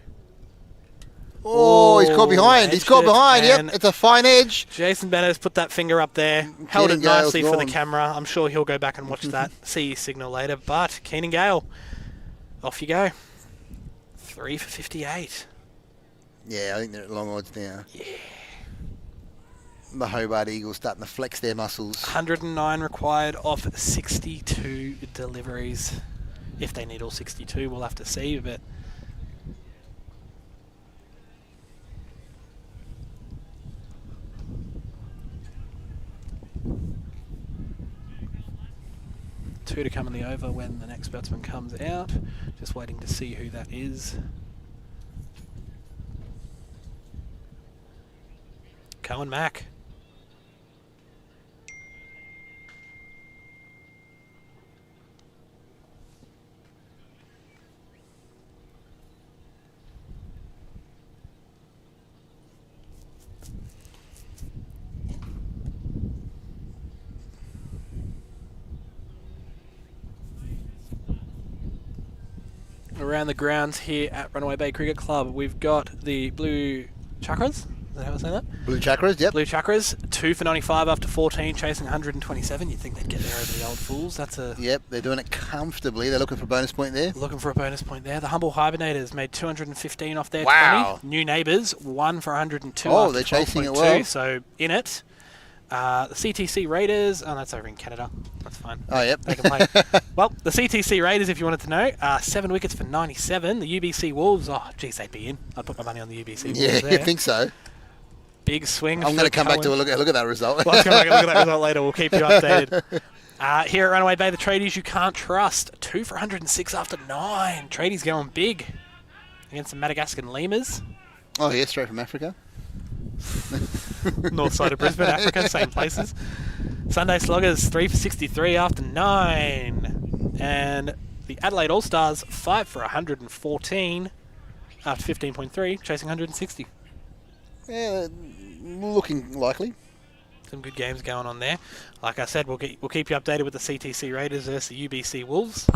Oh, he's caught behind. He's caught behind. Yep, it's a fine edge. Jason Bennett's put that finger up there. Held it nicely for the camera. I'm sure he'll go back and watch that. See his signal later. But Keenan Gale, off you go. 3 for 58. Yeah, I think they're at long odds now. Yeah. The Hobart Eagles starting to flex their muscles. 109 required off 62 deliveries. If they need all 62, we'll have to see. But two to come in the over when the next batsman comes out. Just waiting to see who that is. Cohen Mack. Around the grounds here at Runaway Bay Cricket Club, we've got the Blue Chakras. Is that how I say that? Blue Chakras, yep. Blue Chakras, 2 for 95 after 14, chasing 127. You'd think they'd get there over the old fools. That's a... Yep, they're doing it comfortably. They're looking for a bonus point there. Looking for a bonus point there. The Humble Hibernators made 215 off their 20. Wow. New Neighbours, 1 for 102 Oh, after they're chasing 12.2, it well. so in it. The CTC Raiders, oh, that's over in Canada. That's fine. Oh, yep. They can play. Well, the CTC Raiders, if you wanted to know, 7 wickets for 97. The UBC Wolves, oh, geez, they'd be in. I'd put my money on the UBC Wolves Yeah, there. you think so? Big swing. I'm going to come back to look at that result. Well, I'll come back and look at that result later. We'll keep you updated. Here at Runaway Bay, the tradies you can't trust. 2 for 106 after 9. Tradies going big against the Madagascan Lemurs. Oh, yeah, straight from Africa. North side of Brisbane, Africa, same places. Sunday Sloggers, 3 for 63 after 9. And the Adelaide All-Stars, 5 for 114 after 15.3, chasing 160. Yeah, looking likely. Some good games going on there. Like I said, we'll keep you updated with the CTC Raiders versus the UBC Wolves.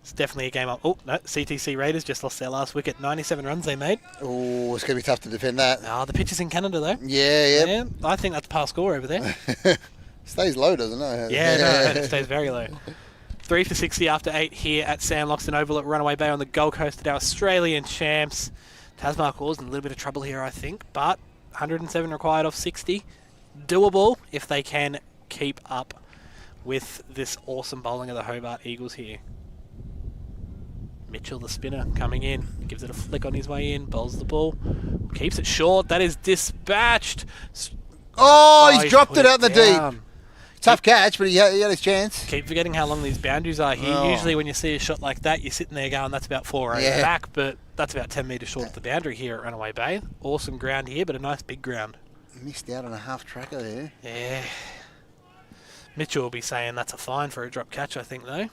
It's definitely a game up. Oh, no, CTC Raiders just lost their last wicket. 97 runs they made. Oh, it's going to be tough to defend that. Oh, the pitch is in Canada, though. Yeah. I think that's par score over there. Stays low, doesn't it? Yeah, no, it stays very low. 3 for 60 after 8 here at Sam Loxton Oval at Runaway Bay on the Gold Coast at our Australian champs. Tazz Markhors in a little bit of trouble here, I think, but 107 required off 60. Doable if they can keep up with this awesome bowling of the Hobart Eagles here. Mitchell, the spinner, coming in. Gives it a flick on his way in. Bowls the ball. Keeps it short. That is dispatched. Oh, he's dropped it out in the down. deep. Tough catch, but he had his chance. Keep forgetting how long these boundaries are here. Oh. Usually when you see a shot like that, you're sitting there going, that's about 4 over back, but that's about 10 metres short of the boundary here at Runaway Bay. Awesome ground here, but a nice big ground. Missed out on a half tracker there. Yeah. Mitchell will be saying that's a fine for a drop catch, I think, though.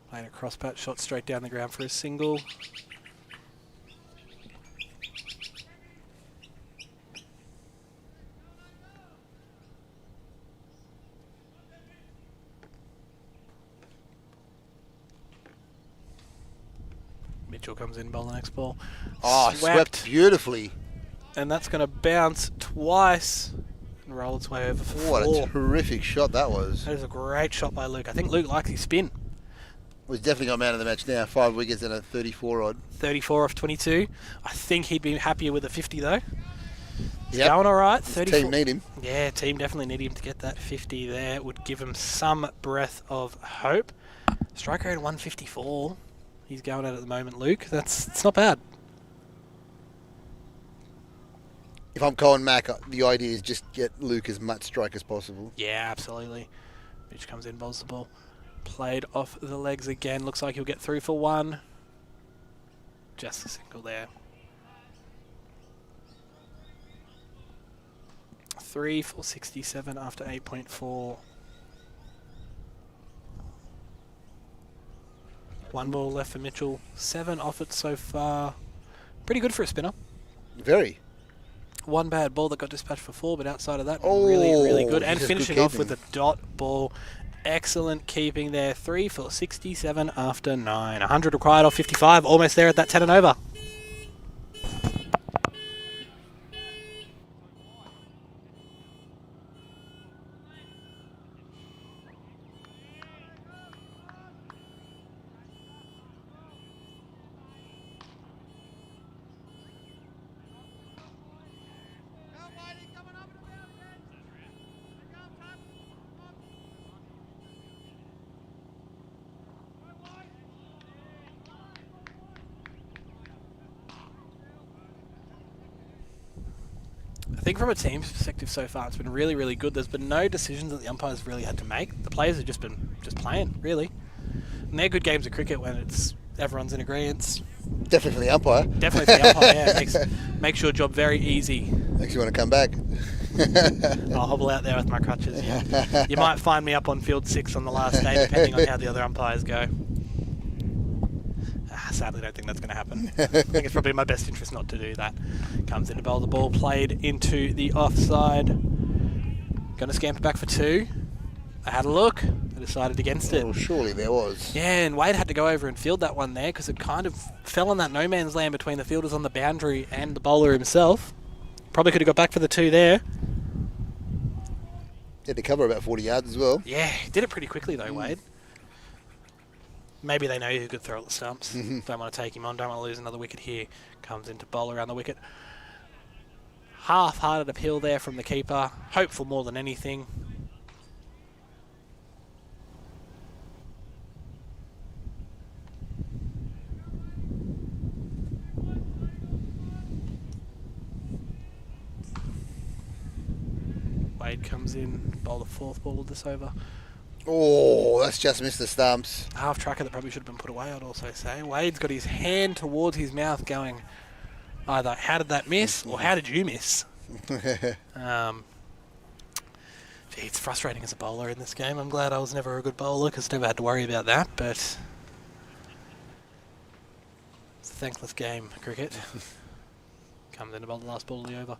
Playing a cross patch shot straight down the ground for a single. Mitchell comes in, bowl the next ball. Oh, swept beautifully. And that's going to bounce twice and roll its way over for 4. What a terrific shot that was. That is a great shot by Luke. I think Luke likes his spin. Well, he's definitely got man of the match now. 5 wickets and a 34 odd. 34 off 22. I think he'd be happier with a 50 though. He's Yep. going all right. His 34. team need him. Yeah, team definitely need him to get that 50 there. It would give him some breath of hope. Strike rate of 154. He's going at the moment, Luke. It's not bad. If I'm Colin Mack, the idea is just get Luke as much strike as possible. Yeah, absolutely. Mitch comes in, bowls the ball. Played off the legs again. Looks like he'll get through for one. Just a single there. 3 for 67 after 8.4. One ball left for Mitchell. 7 off it so far. Pretty good for a spinner. Very. One bad ball that got dispatched for 4, but outside of that, really good. And finishing off with a dot ball. Excellent keeping there. 3 for 67 after 9. 100 required off 55. Almost there at that 10 and over. I think from a team's perspective so far, it's been really good. There's been no decisions that the umpires really had to make. The players have just been playing, really. And they're good games of cricket when everyone's in agreement. Definitely for the umpire. Definitely for the umpire, yeah. Makes your job very easy. Makes you want to come back. I'll hobble out there with my crutches. Yeah. You might find me up on field 6 on the last day, depending on how the other umpires go. Sadly, don't think that's going to happen. I think it's probably in my best interest not to do that. Comes in to bowl the ball, played into the offside. Going to scamper back for 2. I had a look. I decided against it. Well, surely there was. Yeah, and Wade had to go over and field that one there because it kind of fell on that no man's land between the fielders on the boundary and the bowler himself. Probably could have got back for the 2 there. Had to cover about 40 yards as well. Yeah, did it pretty quickly though, Wade. Maybe they know who could throw at the stumps. Don't want to take him on. Don't want to lose another wicket here. Comes into bowl around the wicket. Half-hearted appeal there from the keeper. Hopeful more than anything. Wade comes in. Bowl the 4th ball of this over. Oh, that's just missed the stumps. Half tracker that probably should have been put away, I'd also say. Wade's got his hand towards his mouth going, either how did that miss or how did you miss? It's frustrating as a bowler in this game. I'm glad I was never a good bowler because I never had to worry about that, but it's a thankless game, cricket. Comes in to bowl the last ball of the over.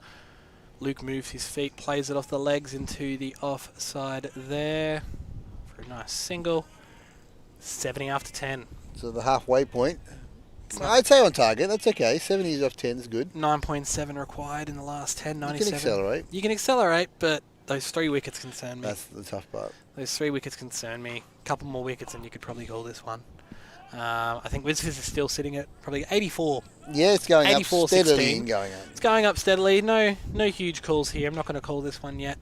Luke moves his feet, plays it off the legs into the offside there. A nice single. 70 after 10. So the halfway point. I'd say on target. That's okay. 70s off 10 is good. 9.7 required in the last 10. 97. You can accelerate. You can accelerate, but those 3 wickets concern me. That's the tough part. Those 3 wickets concern me. A couple more wickets and you could probably call this one. I think Wizards is still sitting at probably 84. Yeah, it's going 84, up steadily 16. and going up. It's going up steadily. No huge calls here. I'm not going to call this one yet.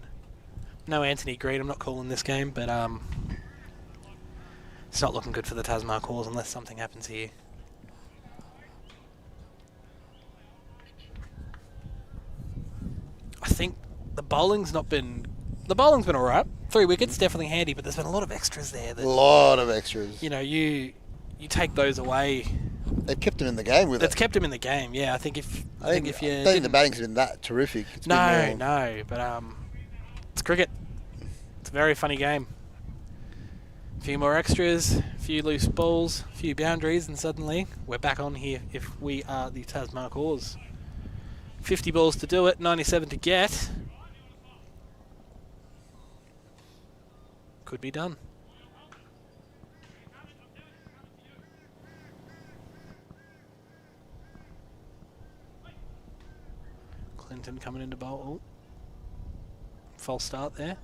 No Anthony Green. I'm not calling this game, but it's not looking good for the Tazz Markhors unless something happens here. I think the bowling's been alright. 3 wickets, definitely handy, but there's been a lot of extras there. A lot of extras. You know, you take those away. They've kept him in the game with it. That's kept him in the game. Yeah, I think if you I don't think the batting's been that terrific. It's been no, but it's cricket. It's a very funny game. A few more extras, a few loose balls, a few boundaries, and suddenly we're back on here if we are the Tazz Markhors. 50 balls to do it, 97 to get. Could be done. Clinton coming into bowl. False start there.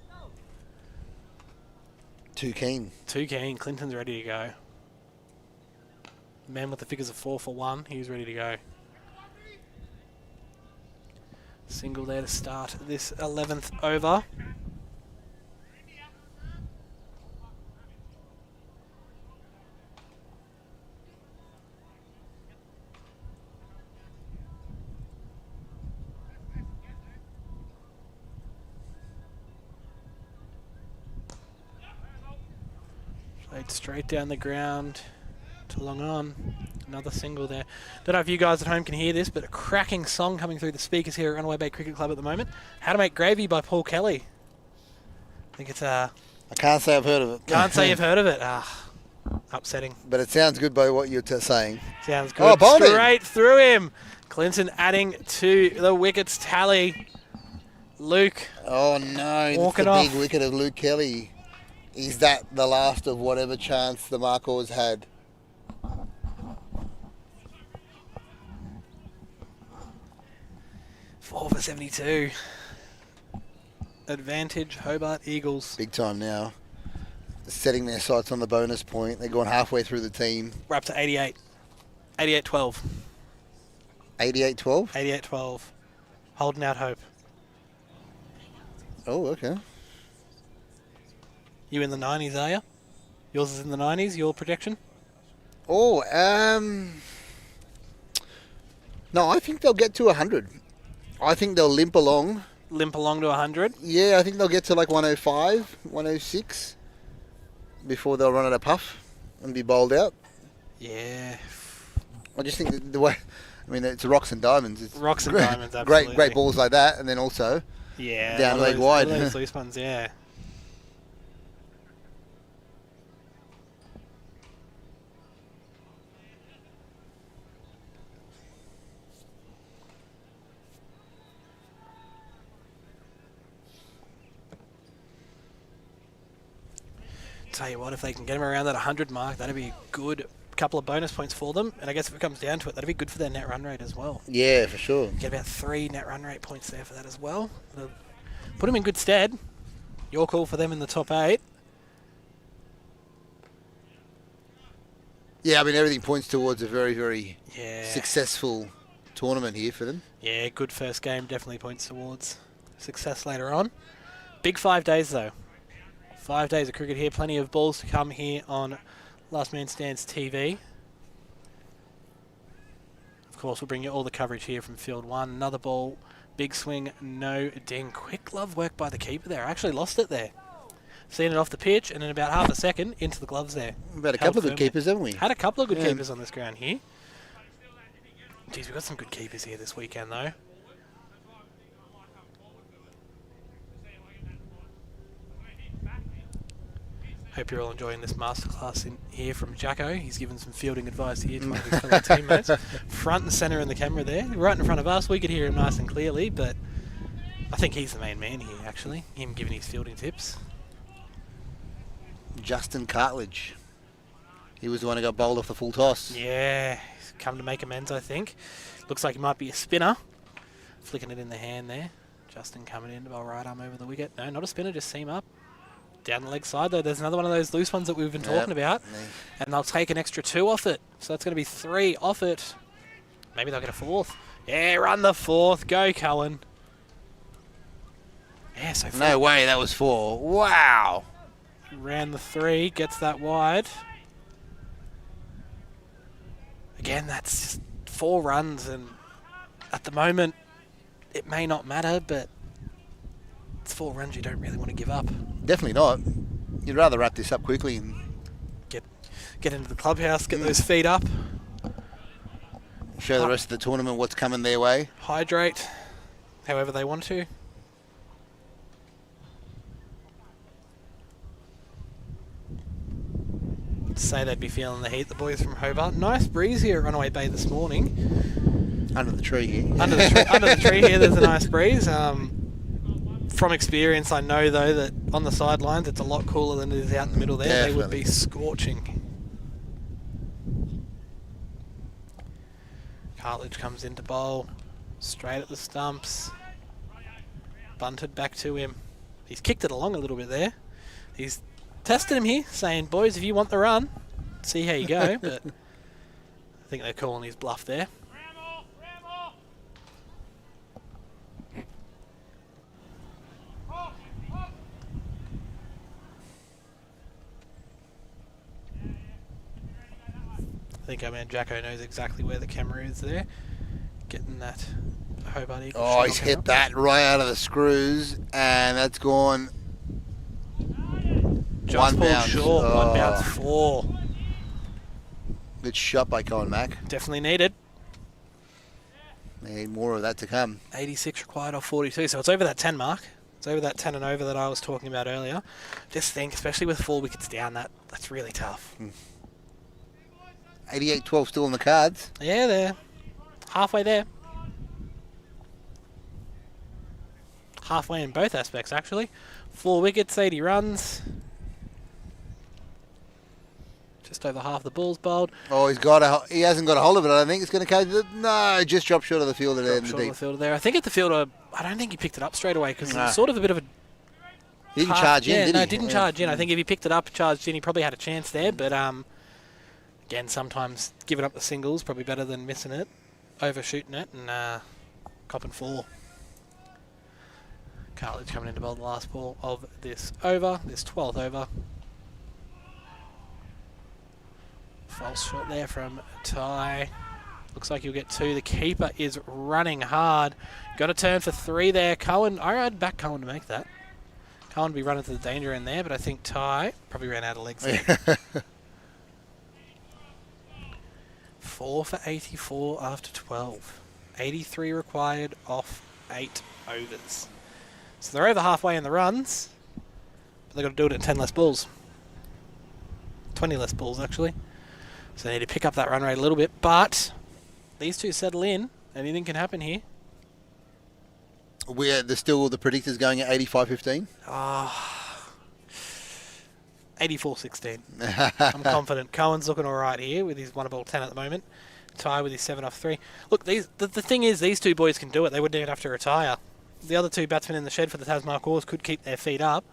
Too keen. Too keen. Clinton's ready to go. Man with the figures of 4 for 1. He's ready to go. Single there to start this 11th over. Played straight down the ground to long on. Another single there. Don't know if you guys at home can hear this, but a cracking song coming through the speakers here at Runaway Bay Cricket Club at the moment. How to Make Gravy by Paul Kelly. I think it's I can't say I've heard of it. Can't say you've heard of it. Upsetting. But it sounds good by what you're saying. Sounds good. Oh, straight through him. Clinton adding to the wickets tally. Luke. Oh no, walking that's the off. big wicket of Luke Kelly. Is that the last of whatever chance the Markhors had? Four for 72. Advantage, Hobart Eagles. Big time now. Setting their sights on the bonus point. They're going halfway through the team. We're up to 88. 88-12. 88-12? 88-12. Holding out hope. Oh, okay. You in the 90s, are you? Yours is in the 90s, your projection? Oh, no, I think they'll get to 100. I think they'll limp along. Limp along to 100? Yeah, I think they'll get to like 105, 106 before they'll run at a puff and be bowled out. Yeah. I just think that the way, I mean, it's rocks and diamonds. It's Rocks and diamonds, absolutely. Great balls like that, and then also down leg wide. Those loose ones, yeah. Tell you what, if they can get them around that 100 mark, that'd be a good couple of bonus points for them. And I guess if it comes down to it, that'd be good for their net run rate as well. Yeah, for sure. Get about 3 net run rate points there for that as well. It'll put them in good stead. Your call for them in the top 8. Yeah, I mean, everything points towards a very, very Yeah. successful tournament here for them. Yeah, good first game definitely points towards success later on. Big 5 days though. 5 days of cricket here. Plenty of balls to come here on Last Man Stands TV. Of course, we'll bring you all the coverage here from Field 1. Another ball. Big swing. No ding. Quick glove work by the keeper there. I actually lost it there. Seen it off the pitch and in about half a second into the gloves there. We've had a couple of good keepers, haven't we? Had a couple of good keepers on this ground here. Geez, we've got some good keepers here this weekend though. Hope you're all enjoying this masterclass in here from Jacko. He's given some fielding advice here to one of his fellow teammates. Front and centre in the camera there. Right in front of us. We could hear him nice and clearly, but I think he's the main man here, actually. Him giving his fielding tips. Justin Cartledge. He was the one who got bowled off the full toss. Yeah, he's come to make amends, I think. Looks like he might be a spinner. Flicking it in the hand there. Justin coming in to bowl right arm over the wicket. No, not a spinner, just seam up. Down the leg side, though, there's another one of those loose ones that we've been talking about. And they'll take an extra 2 off it. So that's going to be 3 off it. Maybe they'll get a 4th. Yeah, run the 4th. Go, Cullen. Yeah, so 4. No way, that was 4. Wow. Ran the 3, gets that wide. Again, that's just 4 runs. And at the moment, it may not matter, but it's 4 runs you don't really want to give up. Definitely not. You'd rather wrap this up quickly and get into the clubhouse, get those feet up. Show the rest of the tournament what's coming their way. Hydrate however they want to. Say they'd be feeling the heat, the boys from Hobart. Nice breeze here at Runaway Bay this morning. Under the tree here. Under the tree here, there's a nice breeze. From experience, I know though that on the sidelines it's a lot cooler than it is out in the middle there. Definitely. They would be scorching. Cartledge comes into bowl, straight at the stumps. Bunted back to him. He's kicked it along a little bit there. He's tested him here, saying, boys, if you want the run, see how you go. But think they're calling his bluff there. I think our man Jacko knows exactly where the camera is there. Getting that Hobart Eagle. Oh, he's hit that right out of the screws, and that's gone. Just pulled short, 1 bounce 4. Good shot by Cohen Mack. Definitely needed. Need more of that to come. 86 required off 42, so it's over that 10 mark. It's over that 10 and over that I was talking about earlier. Just think, especially with 4 wickets down, that's really tough. 88-12 still on the cards. Yeah, they're halfway there. Halfway in both aspects, actually. 4 wickets, 80 runs. Just over half the balls bowled. Oh, he hasn't got a hold of it. I think it's going to go. No, just dropped short of the fielder there in the deep. I think at the fielder, I don't think he picked it up straight away because it was sort of a bit of a. He didn't charge in, did he? No, didn't charge in. I think if he picked it up, charged in, he probably had a chance there. But again, sometimes giving up the singles probably better than missing it, overshooting it, and copping 4. Cartledge coming in to bowl the last ball of this over, this 12th over. False shot there from Ty. Looks like he'll get 2. The keeper is running hard. Got a turn for 3 there. Cohen, I'd back Cohen to make that. Cohen would be running to the danger end there, but I think Ty probably ran out of legs there. 4 for 84 after 12. 83 required off 8 overs. So they're over halfway in the runs, but they've got to do it at 10 less balls. 20 less balls, actually. So they need to pick up that run rate a little bit, but these two settle in. Anything can happen here. There's still the predictors going at 85-15? 84-16. I'm confident. Cohen's looking all right here with his 1 ball 10 at the moment. Ty with his 7 off 3. Look, the thing is, these two boys can do it. They wouldn't even have to retire. The other 2 batsmen in the shed for the Tazz Markhors could keep their feet up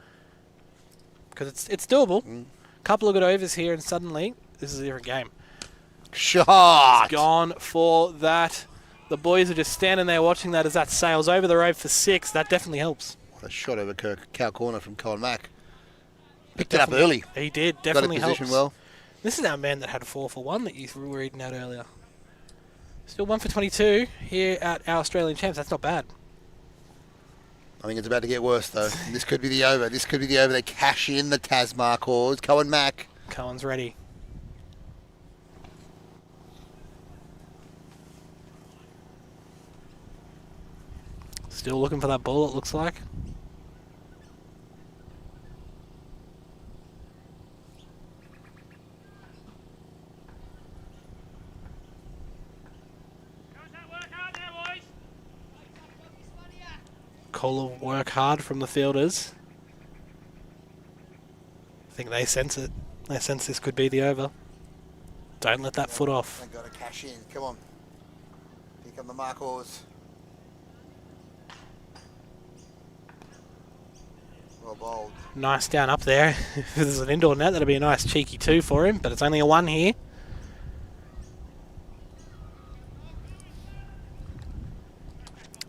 because it's doable. Couple of good overs here, and suddenly this is a different game. Shot! It's gone for that. The boys are just standing there watching that as that sails over the rope for 6. That definitely helps. What a shot over cow corner from Cohen Mack. Picked it up early. He did. Definitely got a position helps. well. This is our man that had a 4 for 1 that you were reading out earlier. Still 1 for 22 here at our Australian champs. That's not bad. I think it's about to get worse, though. This could be the over. This could be the over. They cash in the Tazz Markhors. Cohen Mack. Cohen's ready. Still looking for that ball, it looks like. Call of work hard from the fielders. I think they sense it. They sense this could be the over. Don't let that foot off. They've got to cash in. Come on. Here come the Markhors. Well bowled. Nice down up there. If there's an indoor net, that'll be a nice cheeky 2 for him, but it's only a 1 here.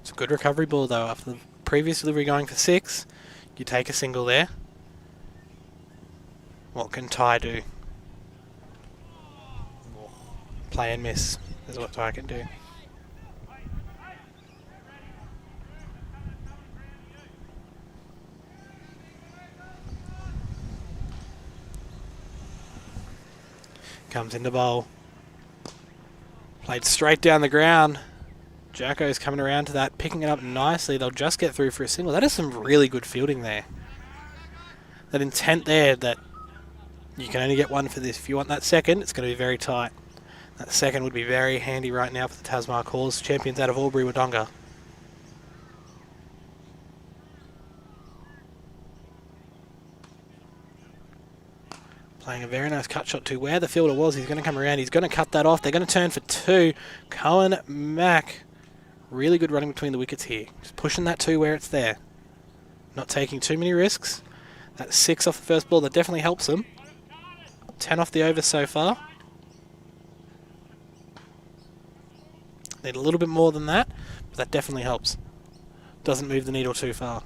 It's a good recovery ball, though. After the previous delivery going for 6, you take a single there. What can Ty do? Play and miss is what Ty can do. Comes into bowl. Played straight down the ground. Jacko's coming around to that, picking it up nicely. They'll just get through for a single. That is some really good fielding there. That intent there that you can only get 1 for this. If you want that second, it's going to be very tight. That second would be very handy right now for the Tazz Markhors, champions out of Albury Wodonga. Playing a very nice cut shot to where the fielder was. He's going to come around. He's going to cut that off. They're going to turn for 2. Cohen Mack. Really good running between the wickets here. Just pushing that 2 where it's there. Not taking too many risks. That 6 off the first ball, that definitely helps them. 10 off the over so far. Need a little bit more than that, but that definitely helps. Doesn't move the needle too far.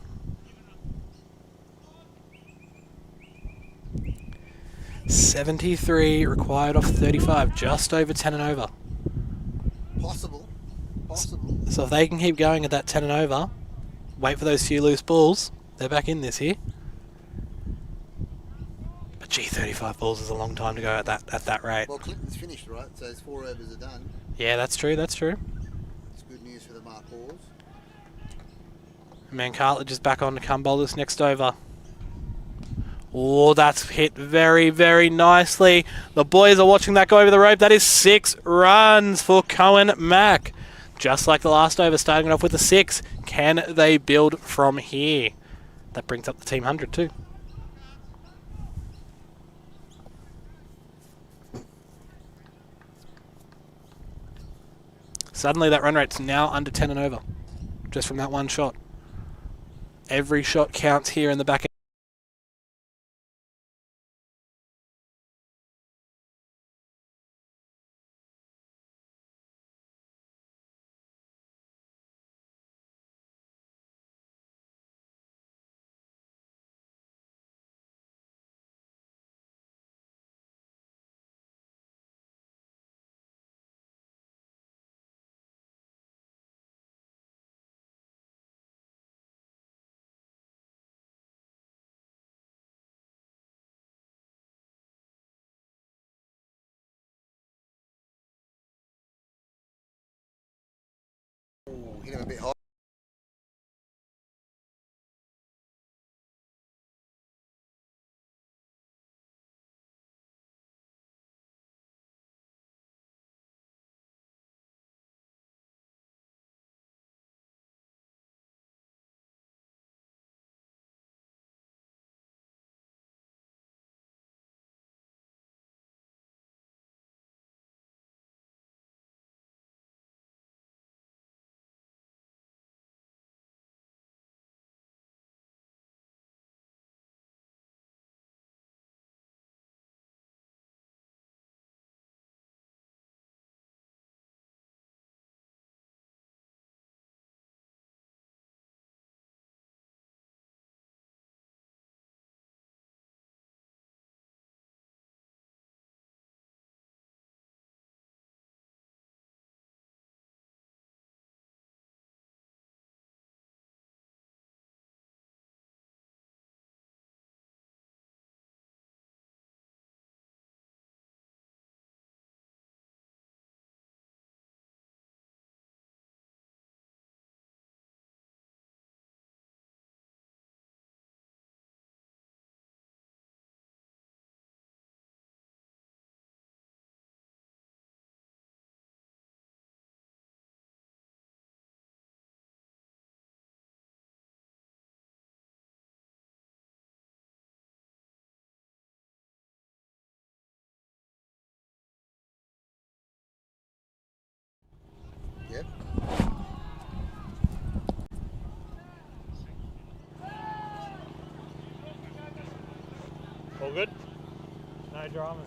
$73 required off 35, just over 10 and over. Possible. So if they can keep going at that 10 and over, wait for those few loose balls, they're back in this here. But gee, 35 balls is a long time to go at that rate. Well, Clinton's finished, right? So his 4 overs are done. Yeah, that's true. It's good news for the Markhors. Man, Cartledge is back on to come bowl this next over. Oh, that's hit very, very nicely. The boys are watching that go over the rope. That is 6 runs for Cohen Mack. Just like the last over, starting it off with a 6. Can they build from here? That brings up the team 100 too. Suddenly that run rate's now under 10 and over. Just from that one shot. Every shot counts here in the back end. Hit him a bit high. Yep. All good? No dramas.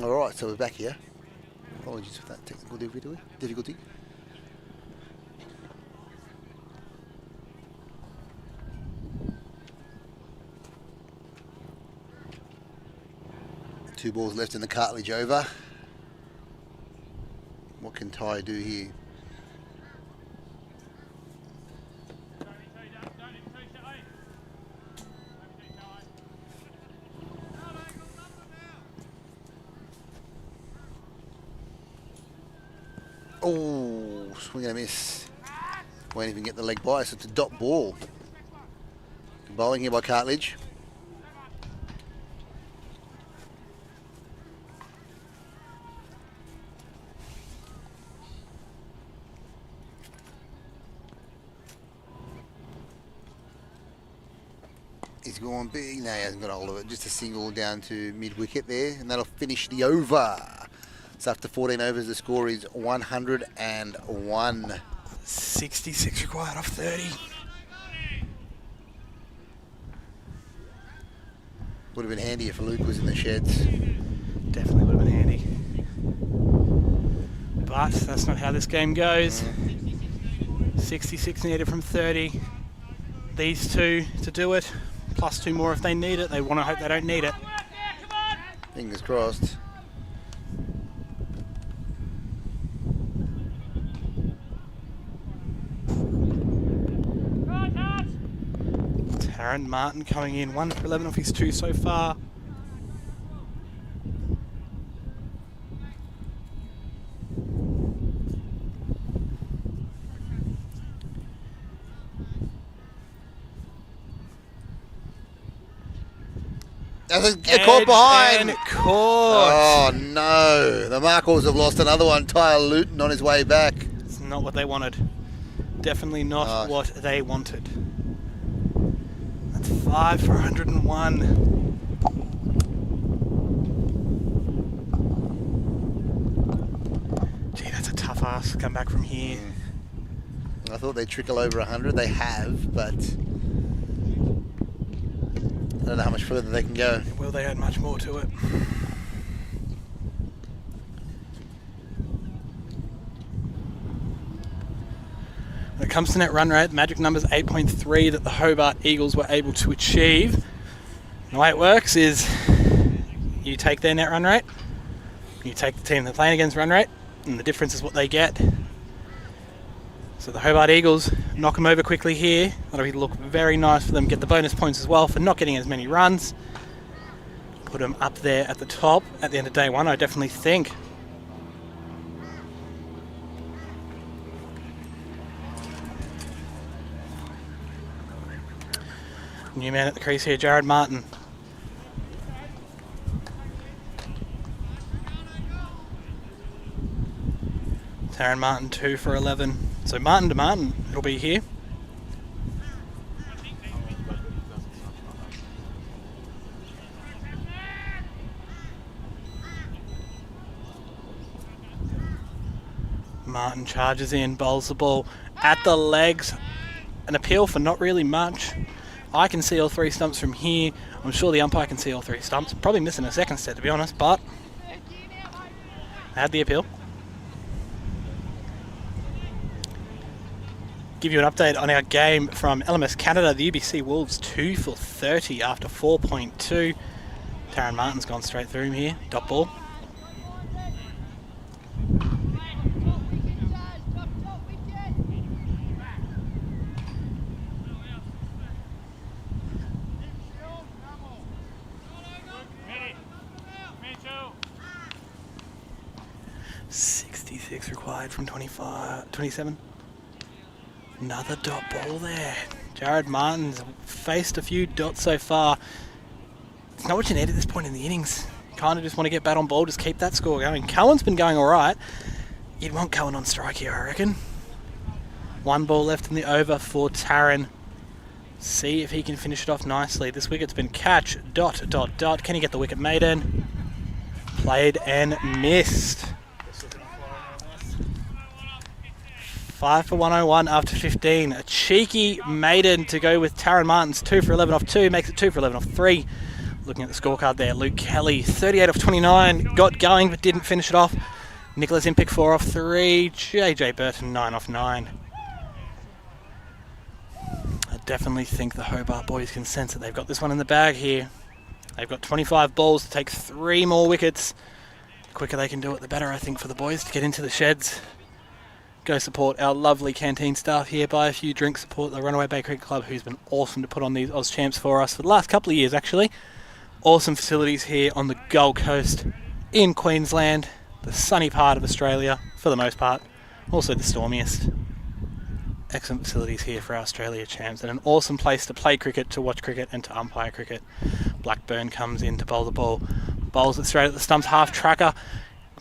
Alright, so we're back here. Apologies for that technical difficulty. Two balls left in the Cartledge over. What can Ty do here? Oh, swing and a miss. Won't even get the leg by, so it's a dot ball. Bowling here by Cartledge. He's gone big. No, he hasn't got hold of it. Just a single down to mid-wicket there, and that'll finish the over. So after 14 overs, the score is 101. 66 required off 30. Would have been handy if Luke was in the sheds. Definitely would have been handy. But that's not how this game goes. 66 needed from 30. These two to do it, plus 2 more if they need it. They want to hope they don't need it. Fingers crossed. Taron Martin coming in 1 for 11 off his 2 so far. They're caught behind. And caught. Oh no! The Markhors have lost another one. Tyler Luton on his way back. It's not what they wanted. Definitely not what they wanted. That's 5 for 101. Gee, that's a tough ask to come back from here. I thought they'd trickle over 100. They have, but I don't know how much further they can go. Will they add much more to it? When it comes to net run rate, the magic number's 8.3 that the Hobart Eagles were able to achieve. And the way it works is you take their net run rate, you take the team they're playing against run rate, and the difference is what they get. So the Hobart Eagles knock them over quickly here. That'll look very nice for them. Get the bonus points as well for not getting as many runs. Put them up there at the top at the end of day 1, I definitely think. New man at the crease here, Jared Martin. Taron Martin 2 for 11. So Martin to Martin, it'll be here. Martin charges in, bowls the ball at the legs. An appeal for not really much. I can see all 3 stumps from here. I'm sure the umpire can see all 3 stumps. Probably missing a second set to be honest, but I had the appeal. Give you an update on our game from LMS Canada. The UBC Wolves 2 for 30 after 4.2. Taron Martin's gone straight through him here. Dot ball. Required from 27. Another dot ball there. Jared Martin's faced a few dots so far. It's not what you need at this point in the innings. Kind of just want to get bat on ball, just keep that score going. Cohen's been going alright. You'd want Cohen on strike here, I reckon. 1 ball left in the over for Taron. See if he can finish it off nicely. This wicket's been catch, dot, dot, dot. Can he get the wicket maiden? Played and missed. 5 for 101 after 15. A cheeky maiden to go with Taron Martin's 2 for 11 off 2. Makes it 2 for 11 off 3. Looking at the scorecard there, Luke Kelly, 38 off 29. Got going but didn't finish it off. Nicholas Impic 4 off 3. JJ Burton 9 off 9. I definitely think the Hobart boys can sense that they've got this one in the bag here. They've got 25 balls to take 3 more wickets. The quicker they can do it, the better, I think, for the boys to get into the sheds. Go support our lovely canteen staff here. Buy a few drinks. Support the Runaway Bay Cricket Club, who's been awesome to put on these Oz Champs for us for the last couple of years, actually. Awesome facilities here on the Gold Coast in Queensland, the sunny part of Australia for the most part. Also the stormiest. Excellent facilities here for our Australia Champs, and an awesome place to play cricket, to watch cricket, and to umpire cricket. Blackburn comes in to bowl the ball. Bowls it straight at the stumps, half tracker.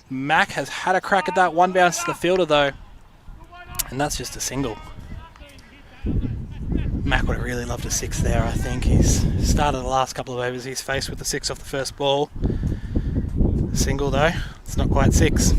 Mac has had a crack at that. 1 bounce to the fielder though. And that's just a single. Mac would have really loved a 6 there, I think. He's started the last couple of overs. He's faced with the 6 off the first ball. A single though, it's not quite 6.